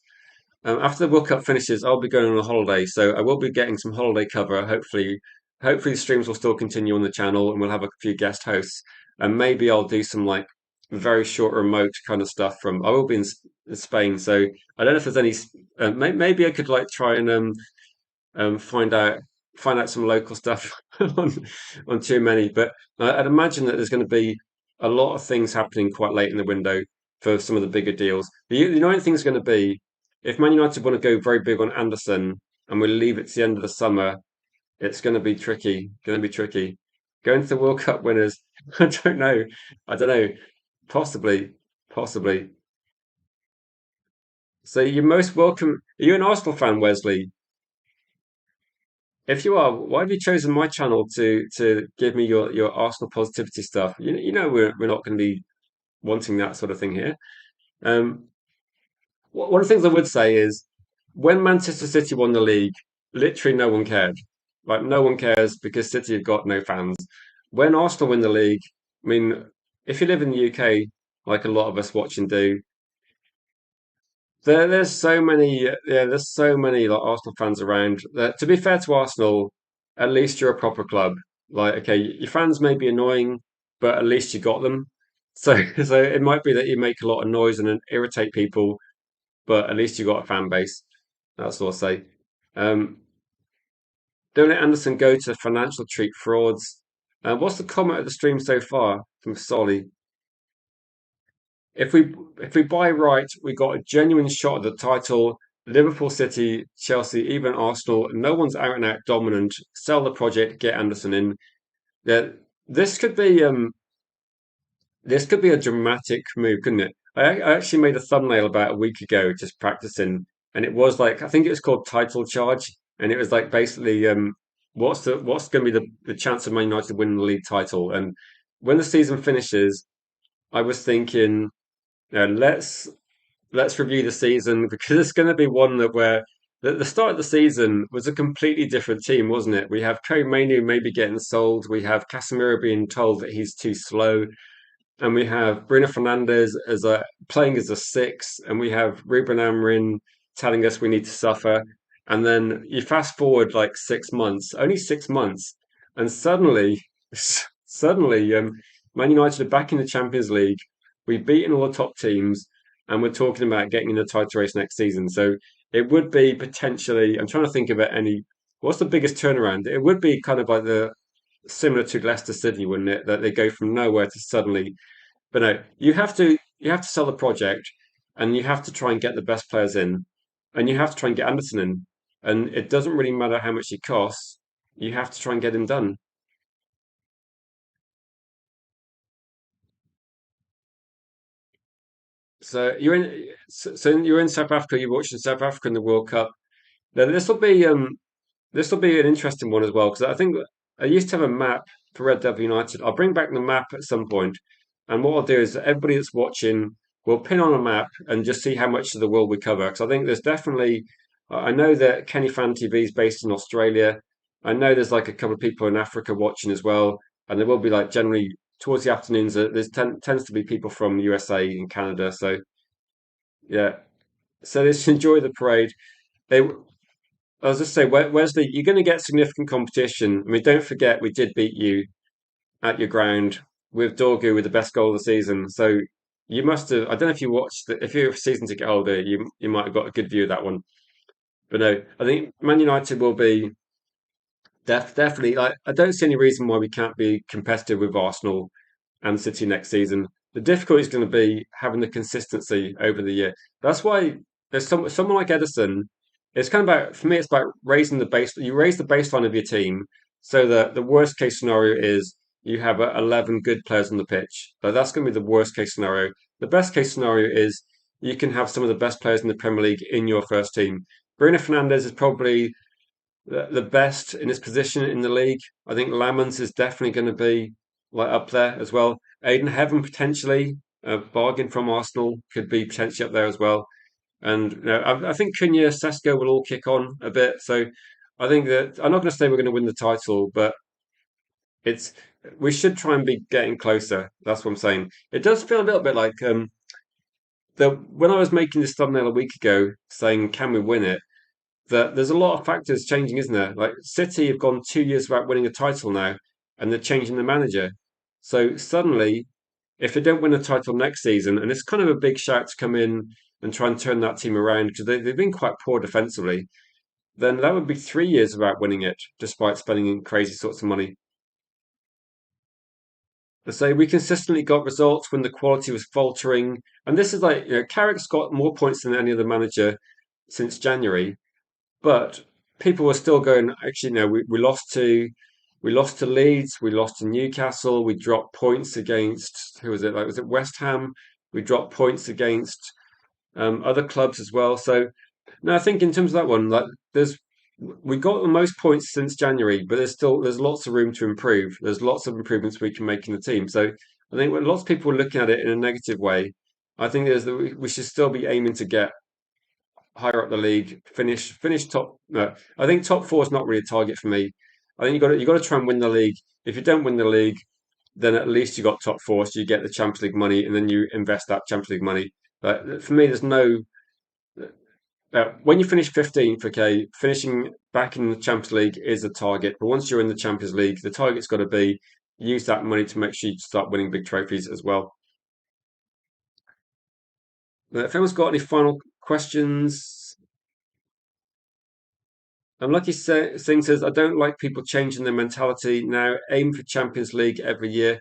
after the World Cup finishes, I'll be going on a holiday, so I will be getting some holiday cover. Hopefully the streams will still continue on the channel, and we'll have a few guest hosts, and maybe I'll do some like very short remote kind of stuff from. I will be in Spain, so I don't know if there's any. Maybe I could like try and um, find out find out some local stuff on too many. But I'd imagine that there's going to be a lot of things happening quite late in the window for some of the bigger deals. The annoying thing is going to be if Man United want to go very big on Anderson and we leave it to the end of the summer, it's going to be tricky. Going to be tricky. Going to the World Cup winners, I don't know. I don't know. Possibly, possibly. So you're most welcome. Are you an Arsenal fan, Wesley? If you are, why have you chosen my channel to give me your Arsenal positivity stuff? We're not going to be wanting that sort of thing here. Um, one of the things I would say is when Manchester City won the league, literally no one cared. Like no one cares because City have got no fans. When Arsenal win the league, I mean, if you live in the UK, like a lot of us watching do, there's so many like Arsenal fans around. That to be fair to Arsenal, at least you're a proper club. Like, okay, your fans may be annoying, but at least you got them. So, so it might be that you make a lot of noise and irritate people, but at least you got a fan base. That's what I'll say. Um, don't let Anderson go to financial treat frauds. What's the comment of the stream so far from Solly? If we buy right, we got a genuine shot at the title. Liverpool, City, Chelsea, even Arsenal. No one's out and out dominant. Sell the project, get Anderson in. Yeah, this could be this could be a dramatic move, couldn't it? I actually made a thumbnail about a week ago, just practicing, and it was like I think it was called Title Charge, and it was like basically what's going to be the chance of Man United winning the league title? And when the season finishes, I was thinking, let's review the season because it's going to be one that where the start of the season was a completely different team, wasn't it? We have Mainu maybe getting sold. We have Casemiro being told that he's too slow. And we have Bruno Fernandes as a playing as a six, and we have Ruben Amorim telling us we need to suffer. And then you fast forward like 6 months, only 6 months, and suddenly, Man United are back in the Champions League. We've beaten all the top teams, and we're talking about getting in the title race next season. So it would be potentially. I'm trying to think of it. What's the biggest turnaround? It would be kind of like the similar to Leicester City, wouldn't it? That they go from nowhere to suddenly but no, you have to sell the project, and you have to try and get the best players in, and you have to try and get Anderson in, and it doesn't really matter how much he costs. You have to try and get him done. So you're in South Africa. You're watching South Africa in the World Cup. Now this will be an interesting one as well because I think I used to have a map. for Red Devil United. I'll bring back the map at some point, and what I'll do is everybody that's watching will pin on a map and just see how much of the world we cover. Because I think there's definitely, I know that Kenny Fan TV is based in Australia. I know there's like a couple of people in Africa watching as well, and there will be like generally towards the afternoons. Tends to be people from the USA and Canada. So yeah, so let's enjoy the parade. They, I was just saying, Wesley, you're going to get significant competition. I mean, don't forget we did beat you at your ground with Dorgu with the best goal of the season. So you must have. I don't know if you watched. If you're a season ticket holder, you might have got a good view of that one. But no, I think Man United will be definitely. Like, I don't see any reason why we can't be competitive with Arsenal and City next season. The difficulty is going to be having the consistency over the year. That's why there's someone like Edison. It's kind of about for me. It's about raising the base. You raise the baseline of your team so that the worst case scenario is you have 11 good players on the pitch. So that's going to be the worst case scenario. The best case scenario is you can have some of the best players in the Premier League in your first team. Bruno Fernandes is probably the best in his position in the league. I think Lamans is definitely going to be like up there as well. Aiden Heaven potentially a bargain from Arsenal could be potentially up there as well. And I think Cunha, Sesko will all kick on a bit. So I think that I'm not going to say we're going to win the title, but it's we should try and be getting closer. That's what I'm saying. It does feel a little bit like when I was making this thumbnail a week ago saying can we win it, that there's a lot of factors changing, isn't there? Like City have gone 2 years without winning a title now, and they're changing the manager. So suddenly, if they don't win a title next season, and it's kind of a big shout to come in and try and turn that team around because they've been quite poor defensively, then that would be 3 years without winning it, despite spending crazy sorts of money. They say we consistently got results when the quality was faltering, and this is like Carrick's got more points than any other manager since January, but people were still going. Actually, no, we lost to Leeds, we lost to Newcastle, we dropped points against who was it? Like was it West Ham? We dropped points against other clubs as well. So no, I think in terms of that one, like we got the most points since January, but there's lots of room to improve. There's lots of improvements we can make in the team. So I think when lots of people are looking at it in a negative way, I think we should still be aiming to get higher up the league, finish top. No, I think top four is not really a target for me. I think you got to try and win the league. If you don't win the league, then at least you got top four, so you get the Champions League money, and then you invest that Champions League money. But for me, there's no. When you finish 15th, okay, finishing back in the Champions League is a target. But once you're in the Champions League, the target's got to be use that money to make sure you start winning big trophies as well. If anyone's got any final questions, Lucky Singh says, I don't like people changing their mentality now. Aim for Champions League every year.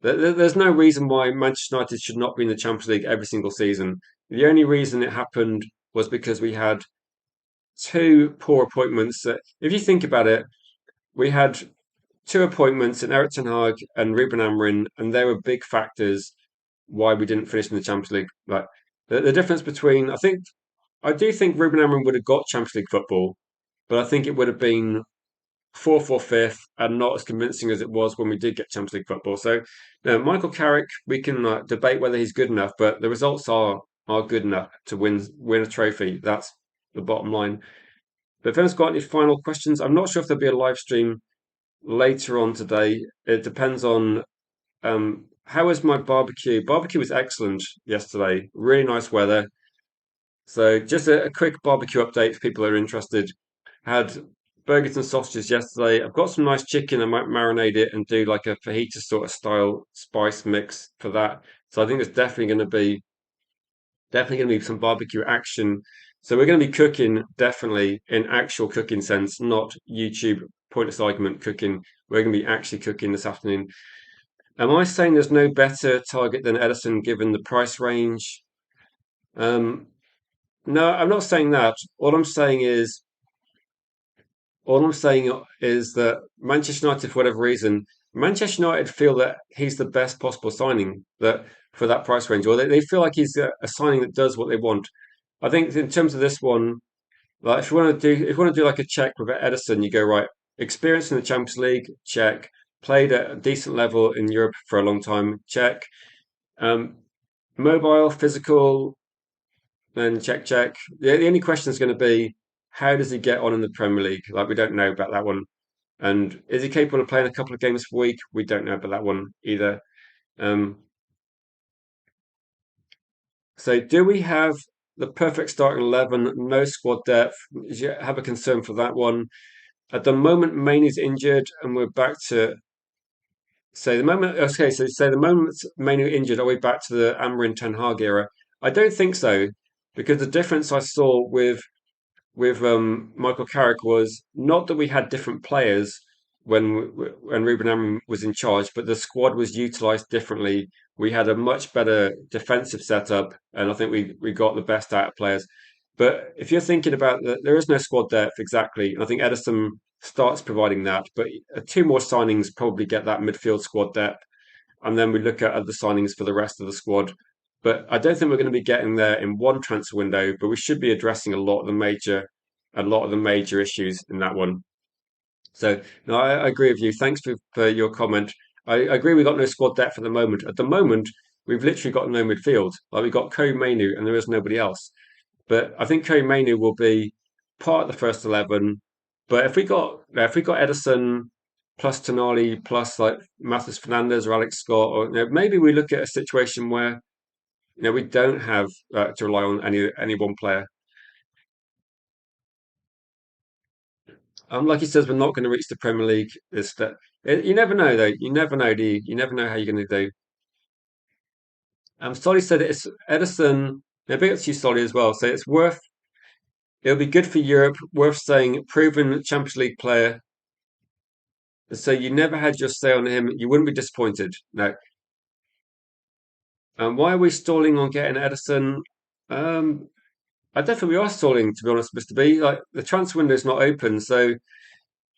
There's no reason why Manchester United should not be in the Champions League every single season. The only reason it happened was because we had two poor appointments. If you think about it, we had two appointments in Eric Ten Hag and Ruben Amorim, and they were big factors why we didn't finish in the Champions League. Like the difference between, I do think Ruben Amorim would have got Champions League football, but I think it would have been fourth or fifth and not as convincing as it was when we did get Champions League football. So, Michael Carrick, we can debate whether he's good enough, but the results are good enough to win a trophy. That's the bottom line. But if anyone's got any final questions, I'm not sure if there'll be a live stream later on today. It depends on how was my barbecue. Barbecue was excellent yesterday. Really nice weather. So just a quick barbecue update for people who are interested. Had burgers and sausages yesterday. I've got some nice chicken. I might marinate it and do like a fajita sort of style spice mix for that. So I think there's definitely going to be some barbecue action. So we're going to be cooking definitely in actual cooking sense, not YouTube pointless argument cooking. We're going to be actually cooking this afternoon. Am I saying there's no better target than Edison given the price range? Um, no, I'm not saying that. All I'm saying is that Manchester United, for whatever reason, Manchester United feel that he's the best possible signing that for that price range, or they feel like he's a signing that does what they want. I think in terms of this one, like if you want to do like a check with Edison, you go right. Experience in the Champions League, check. played at a decent level in Europe for a long time. Check. Um, Mobile, physical, then check. The only question is going to be how does he get on in the Premier League? Like we don't know about that one. And is he capable of playing a couple of games per week? We don't know about that one either. Um, so do we have the perfect starting 11? No squad depth. Do you have a concern for that one? At the moment, Maine's injured, and we're back to say the moment. Okay, so say the moment Mainu injured, are we back to the Amarin Ten Hag era? I don't think so, because the difference I saw with Michael Carrick was not that we had different players when Ruben Amorim was in charge, but the squad was utilised differently. We had a much better defensive setup, and I think we got the best out of players. But if you're thinking about that, there is no squad depth exactly. And I think Edison starts providing that, but two more signings probably get that midfield squad depth, and then we look at other signings for the rest of the squad. But I don't think we're going to be getting there in one transfer window, but we should be addressing a lot of the major issues in that one. So no, I agree with you. Thanks for your comment. I agree we got no squad depth at the moment. At the moment, we've literally got no midfield. Like we got Ko Mainu and there is nobody else. But I think Ko Mainu will be part of the first 11. But if we got Edison plus Tonali plus like Matheus Fernandez or Alex Scott, or maybe we look at a situation where we don't have to rely on any one player. Like he says, we're not going to reach the Premier League. Is that you never know though? You never know, do you? You never know how you're going to do. Solly said it's Edison. Big up to you, Solly, as well. So it's worth. It'll be good for Europe. Worth saying, proven Champions League player. So you never had your say on him. You wouldn't be disappointed. No. Why are we stalling on getting Edison? Um, I don't think we are stalling, to be honest, Mr. B. Like the transfer window is not open, so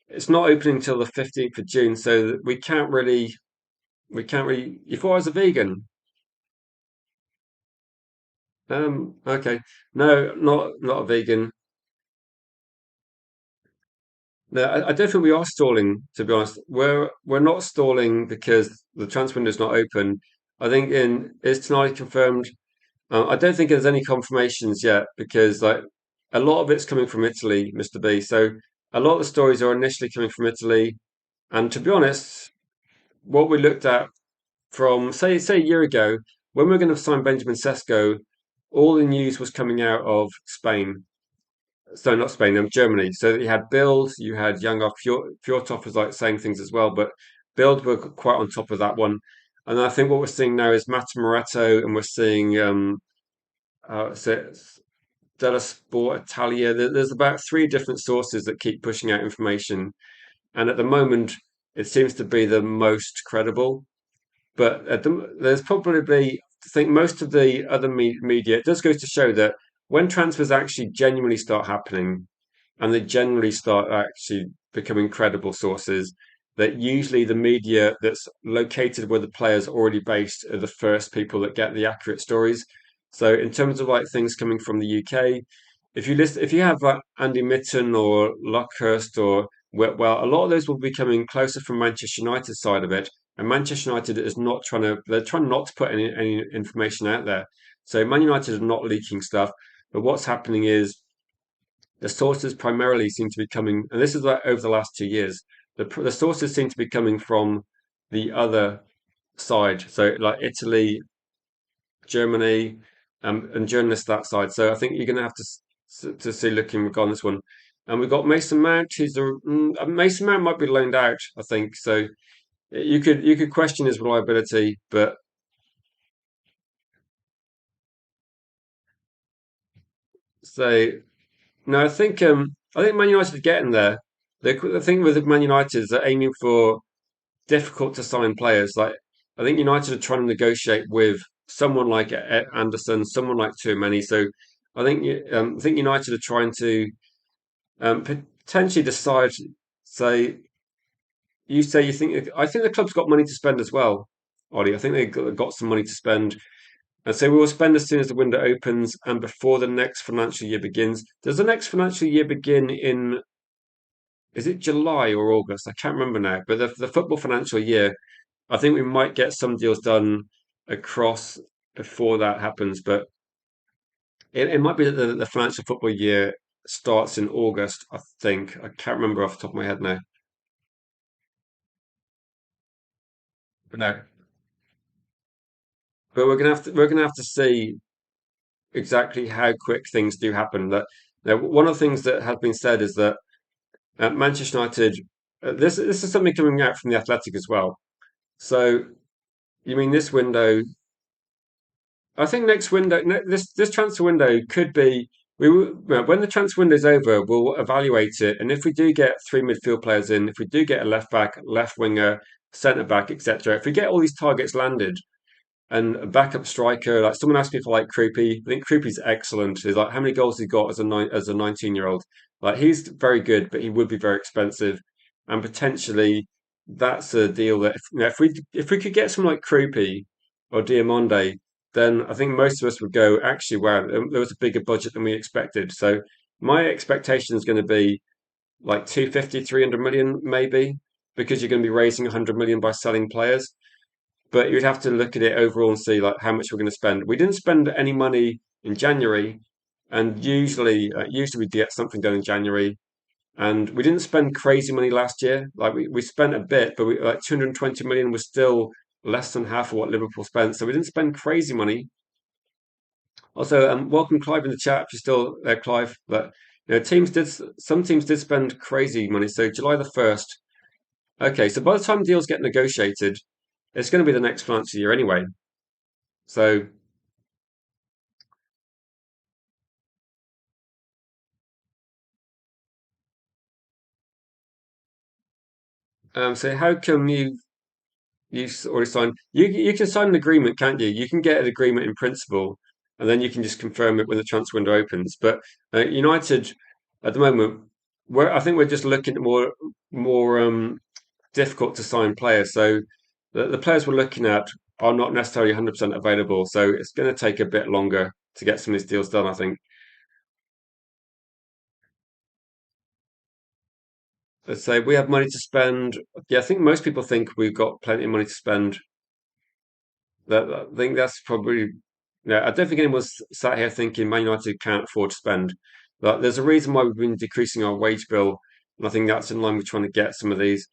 it's not opening until the 15th of June. So we can't really. You thought I was a vegan? Okay. No, not a vegan. No, I don't think we are stalling, to be honest. We're not stalling because the transfer window is not open. I think in is tonight confirmed. I don't think there's any confirmations yet because like a lot of it's coming from Italy, Mr. B. So a lot of the stories are initially coming from Italy. And to be honest, what we looked at from say a year ago, when we were going to sign Benjamin Sesko, all the news was coming out of Spain. So not Spain, Germany. So you had Bild, you had Younger, Fjortov was like saying things as well, but Bild were quite on top of that one. And I think what we're seeing now is Matt Moretto, and we're seeing so Della Sport Italia. There's about three different sources that keep pushing out information, and at the moment, it seems to be the most credible. But there's probably, I think most of the other media, it does go to show that when transfers actually genuinely start happening and they generally start actually becoming credible sources, that usually the media that's located where the players are already based are the first people that get the accurate stories. So in terms of like things coming from the UK, if you have like Andy Mitten or Luckhurst or well, a lot of those will be coming closer from Manchester United side of it, and Manchester United is not trying to. They're trying not to put any information out there. So Man United are not leaking stuff, but what's happening is the sources primarily seem to be coming, and this is like over the last 2 years. The sources seem to be coming from the other side, so like Italy, Germany, and journalists that side. So I think you're going to have to see looking on this one. And we've got Mason Mount. Mason Mount might be loaned out, I think. So you could question his reliability, but so no, I think Man United are getting there. The thing with Man United is they're aiming for difficult to sign players. Like I think United are trying to negotiate with someone like Anderson, someone like Tchouaméni. So I think United are trying to potentially decide. Say you think I think the club's got money to spend as well, Ollie. I think they got some money to spend. And so we will spend as soon as the window opens and before the next financial year begins. Does the next financial year begin in is it July or August? I can't remember now. But the football financial year, I think we might get some deals done across before that happens. But it might be that the financial football year starts in August, I think. I can't remember off the top of my head now. But no. But we're gonna have to see exactly how quick things do happen. That one of the things that has been said is that Manchester United. This is something coming out from the Athletic as well. So you mean this window? I think next window, this transfer window could be. Well, when the transfer window is over, we'll evaluate it, and if we do get three midfield players in, if we do get a left back, left winger, centre back, etc., if we get all these targets landed, and a backup striker. Like someone asked me for like Krupi. I think Krupi's excellent. He's like, how many goals he got as a 19-year-old? Like he's very good, but he would be very expensive, and potentially that's a deal that if we could get someone like Krupi or Diamonde, then I think most of us would go, actually, wow, there was a bigger budget than we expected. So my expectation is going to be like 250, 300 million maybe, because you're going to be raising 100 million by selling players, but you'd have to look at it overall and see like how much we're going to spend. We didn't spend any money in January, and usually we get something done in January. And we didn't spend crazy money last year. Like we spent a bit, but like 220 million was still less than half of what Liverpool spent. So we didn't spend crazy money. Also, welcome Clive in the chat if you're still there, Clive. But some teams did spend crazy money. So July the 1st. Okay, so by the time deals get negotiated, it's going to be the next financial year anyway. So so how come you've already signed? You can sign an agreement, can't you? You can get an agreement in principle, and then you can just confirm it when the transfer window opens. But United, at the moment, I think we're just looking at more difficult to sign players. So the players we're looking at are not necessarily 100% available. So it's going to take a bit longer to get some of these deals done, I think. Let's say we have money to spend. Yeah, I think most people think we've got plenty of money to spend. I think that's probably. Yeah, I don't think anyone's sat here thinking Man United can't afford to spend. But there's a reason why we've been decreasing our wage bill, and I think that's in line with trying to get some of these.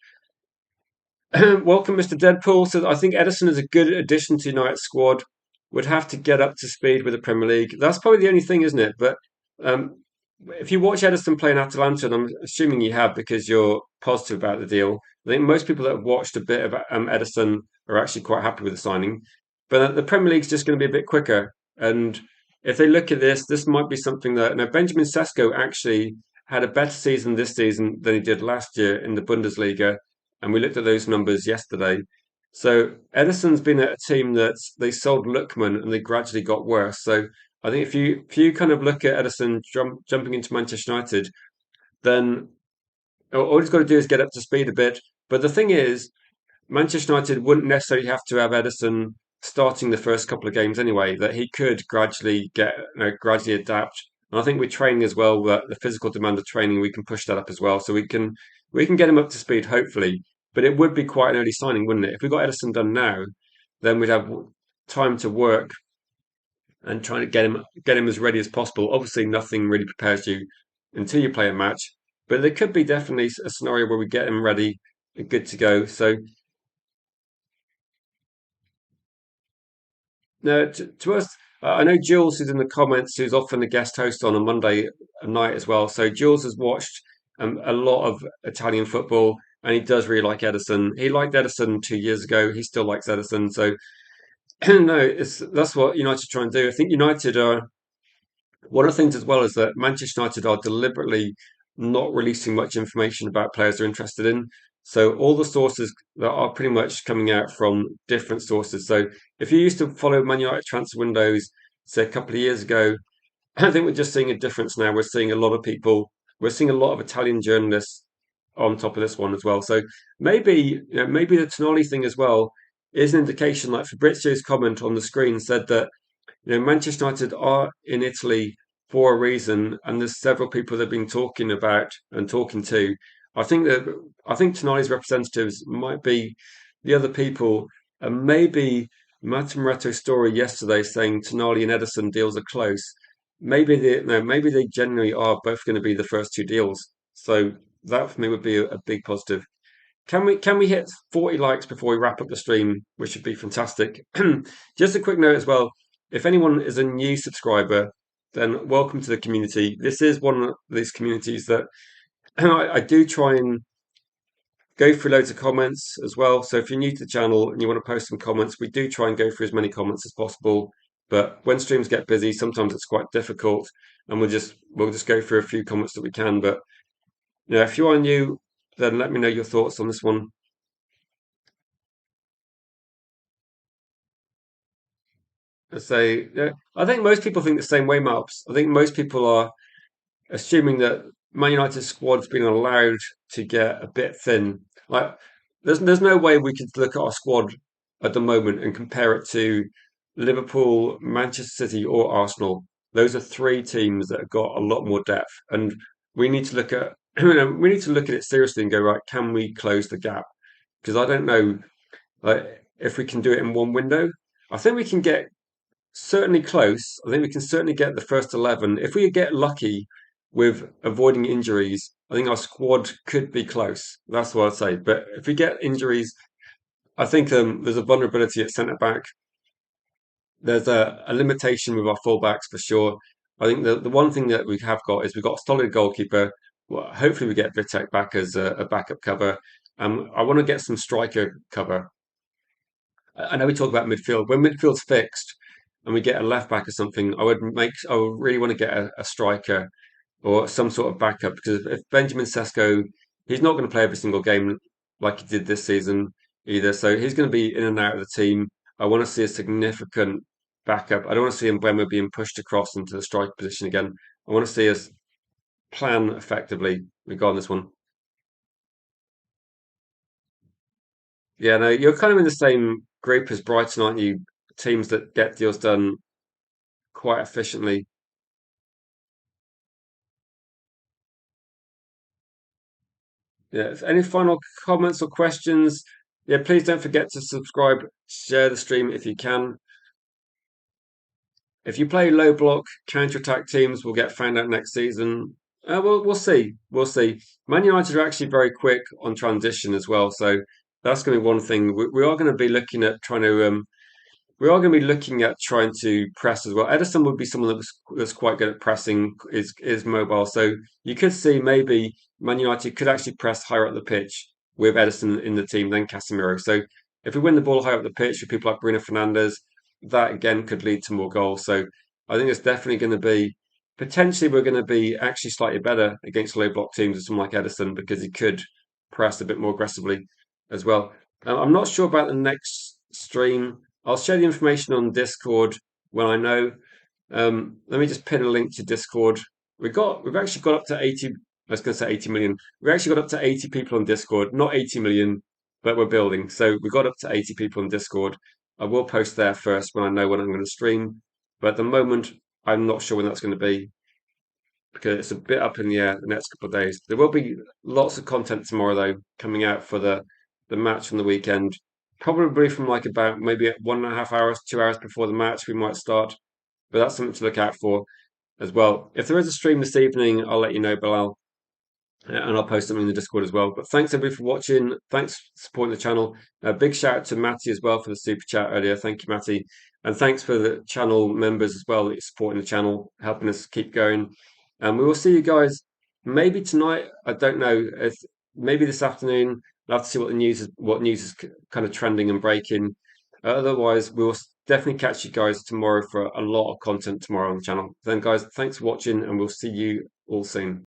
Welcome, Mr. Deadpool. So I think Edison is a good addition to United's squad. Would have to get up to speed with the Premier League. That's probably the only thing, isn't it? But um, if you watch Edison play in Atalanta, and I'm assuming you have because you're positive about the deal, I think most people that have watched a bit of Edison are actually quite happy with the signing. But the Premier League's just going to be a bit quicker. And if they look at this might be something that Benjamin Sesko actually had a better season this season than he did last year in the Bundesliga, and we looked at those numbers yesterday. So Edison's been at a team that they sold Lookman and they gradually got worse. So I think if you kind of look at Edison jumping into Manchester United, then all he's got to do is get up to speed a bit. But the thing is, Manchester United wouldn't necessarily have to have Edison starting the first couple of games anyway. That he could gradually adapt. And I think with training as well, the physical demand of training, we can push that up as well. So we can get him up to speed hopefully. But it would be quite an early signing, wouldn't it? If we got Edison done now, then we'd have time to work and trying to get him as ready as possible. Obviously, nothing really prepares you until you play a match, but there could be definitely a scenario where we get him ready and good to go. So no, to us, I know Jules is in the comments, who's often a guest host on a Monday night as well. So Jules has watched a lot of Italian football, and he does really like Edison. He liked Edison 2 years ago. He still likes Edison. So no, that's what United try and do. I think United are. One of the things as well is that Manchester United are deliberately not releasing much information about players they're interested in. So all the sources that are pretty much coming out from different sources. So if you used to follow Man United transfer windows, say a couple of years ago, I think we're just seeing a difference now. We're seeing a lot of Italian journalists on top of this one as well. So maybe the Tonali thing as well is an indication. Like Fabrizio's comment on the screen said that Manchester United are in Italy for a reason, and there's several people they've been talking about and talking to. I think Tonali's representatives might be the other people, and maybe Matamurato's story yesterday saying Tonali and Edison deals are close. Maybe they no, maybe they genuinely are both going to be the first two deals. So that for me would be a big positive. Can we hit 40 likes before we wrap up the stream, which would be fantastic. Just a quick note as well. If anyone is a new subscriber, then welcome to the community. This is one of these communities that I do try and go through loads of comments as well. So if you're new to the channel and you want to post some comments, we do try and go through as many comments as possible. But when streams get busy, sometimes it's quite difficult, and we'll just go through a few comments that we can. But if you are new, then let me know your thoughts on this one. I say, yeah, I think most people think the same way, Maps. I think most people are assuming that Man United's squad's been allowed to get a bit thin. Like, there's no way we could look at our squad at the moment and compare it to Liverpool, Manchester City, or Arsenal. Those are three teams that have got a lot more depth, and we need to look at we need to look at it seriously and go, right, can we close the gap? Because I don't know, like, if we can do it in one window. I think we can get certainly close. I think we can certainly get the first 11. If we get lucky with avoiding injuries, I think our squad could be close. That's what I'd say. But if we get injuries, I think there's a vulnerability at centre back. There's a limitation with our fullbacks for sure. I think the one thing that we have got is we've got a solid goalkeeper. Well, hopefully we get Vitek back as a backup cover. I want to get some striker cover. I know we talk about midfield. When midfield's fixed and we get a left back or something, I would really want to get a striker or some sort of backup, because if Benjamin Sesko, he's not going to play every single game like he did this season either. So he's going to be in and out of the team. I want to see a significant backup. I don't want to see Mbeumo being pushed across into the striker position again. I want to see us plan effectively regarding this one. Yeah, no, you're kind of in the same group as Brighton, aren't you? Teams that get deals done quite efficiently. Yeah. Any final comments or questions? Yeah, please don't forget to subscribe, share the stream if you can. If you play low block counter-attack teams, will get found out next season. We'll see. We'll see. Man United are actually very quick on transition as well, so that's going to be one thing. We are going to be looking at trying to we are going to be looking at trying to press as well. Edison would be someone that's quite good at pressing, is mobile. So you could see maybe Man United could actually press higher up the pitch with Edison in the team than Casemiro. So if we win the ball higher up the pitch with people like Bruno Fernandes, that again could lead to more goals. So I think it's definitely going to be potentially we're going to be actually slightly better against low block teams with someone like Edison, because he could press a bit more aggressively as well. I'm not sure about the next stream. I'll share the information on Discord when I know. Let me just pin a link to Discord. We've actually got up to 80. I was going to say 80 million. We actually got up to 80 people on Discord, not 80 million, but we're building. So we got up to 80 people on Discord. I will post there first when I know when I'm going to stream. But at the moment, I'm not sure when that's going to be, because it's a bit up in the air the next couple of days. There will be lots of content tomorrow though coming out for the match on the weekend. Probably from like about maybe 1.5 hours, 2 hours before the match, we might start. But that's something to look out for as well. If there is a stream this evening, I'll let you know, Bilal, and I'll post something in the Discord as well. But thanks everybody for watching. Thanks for supporting the channel. A big shout out to Matty as well for the super chat earlier. Thank you, Matty. And thanks for the channel members as well that are supporting the channel, helping us keep going. And we will see you guys maybe tonight. I don't know. Maybe this afternoon. I'll have to see what news is kind of trending and breaking. Otherwise, we will definitely catch you guys tomorrow for a lot of content tomorrow on the channel. Then, guys, thanks for watching, and we'll see you all soon.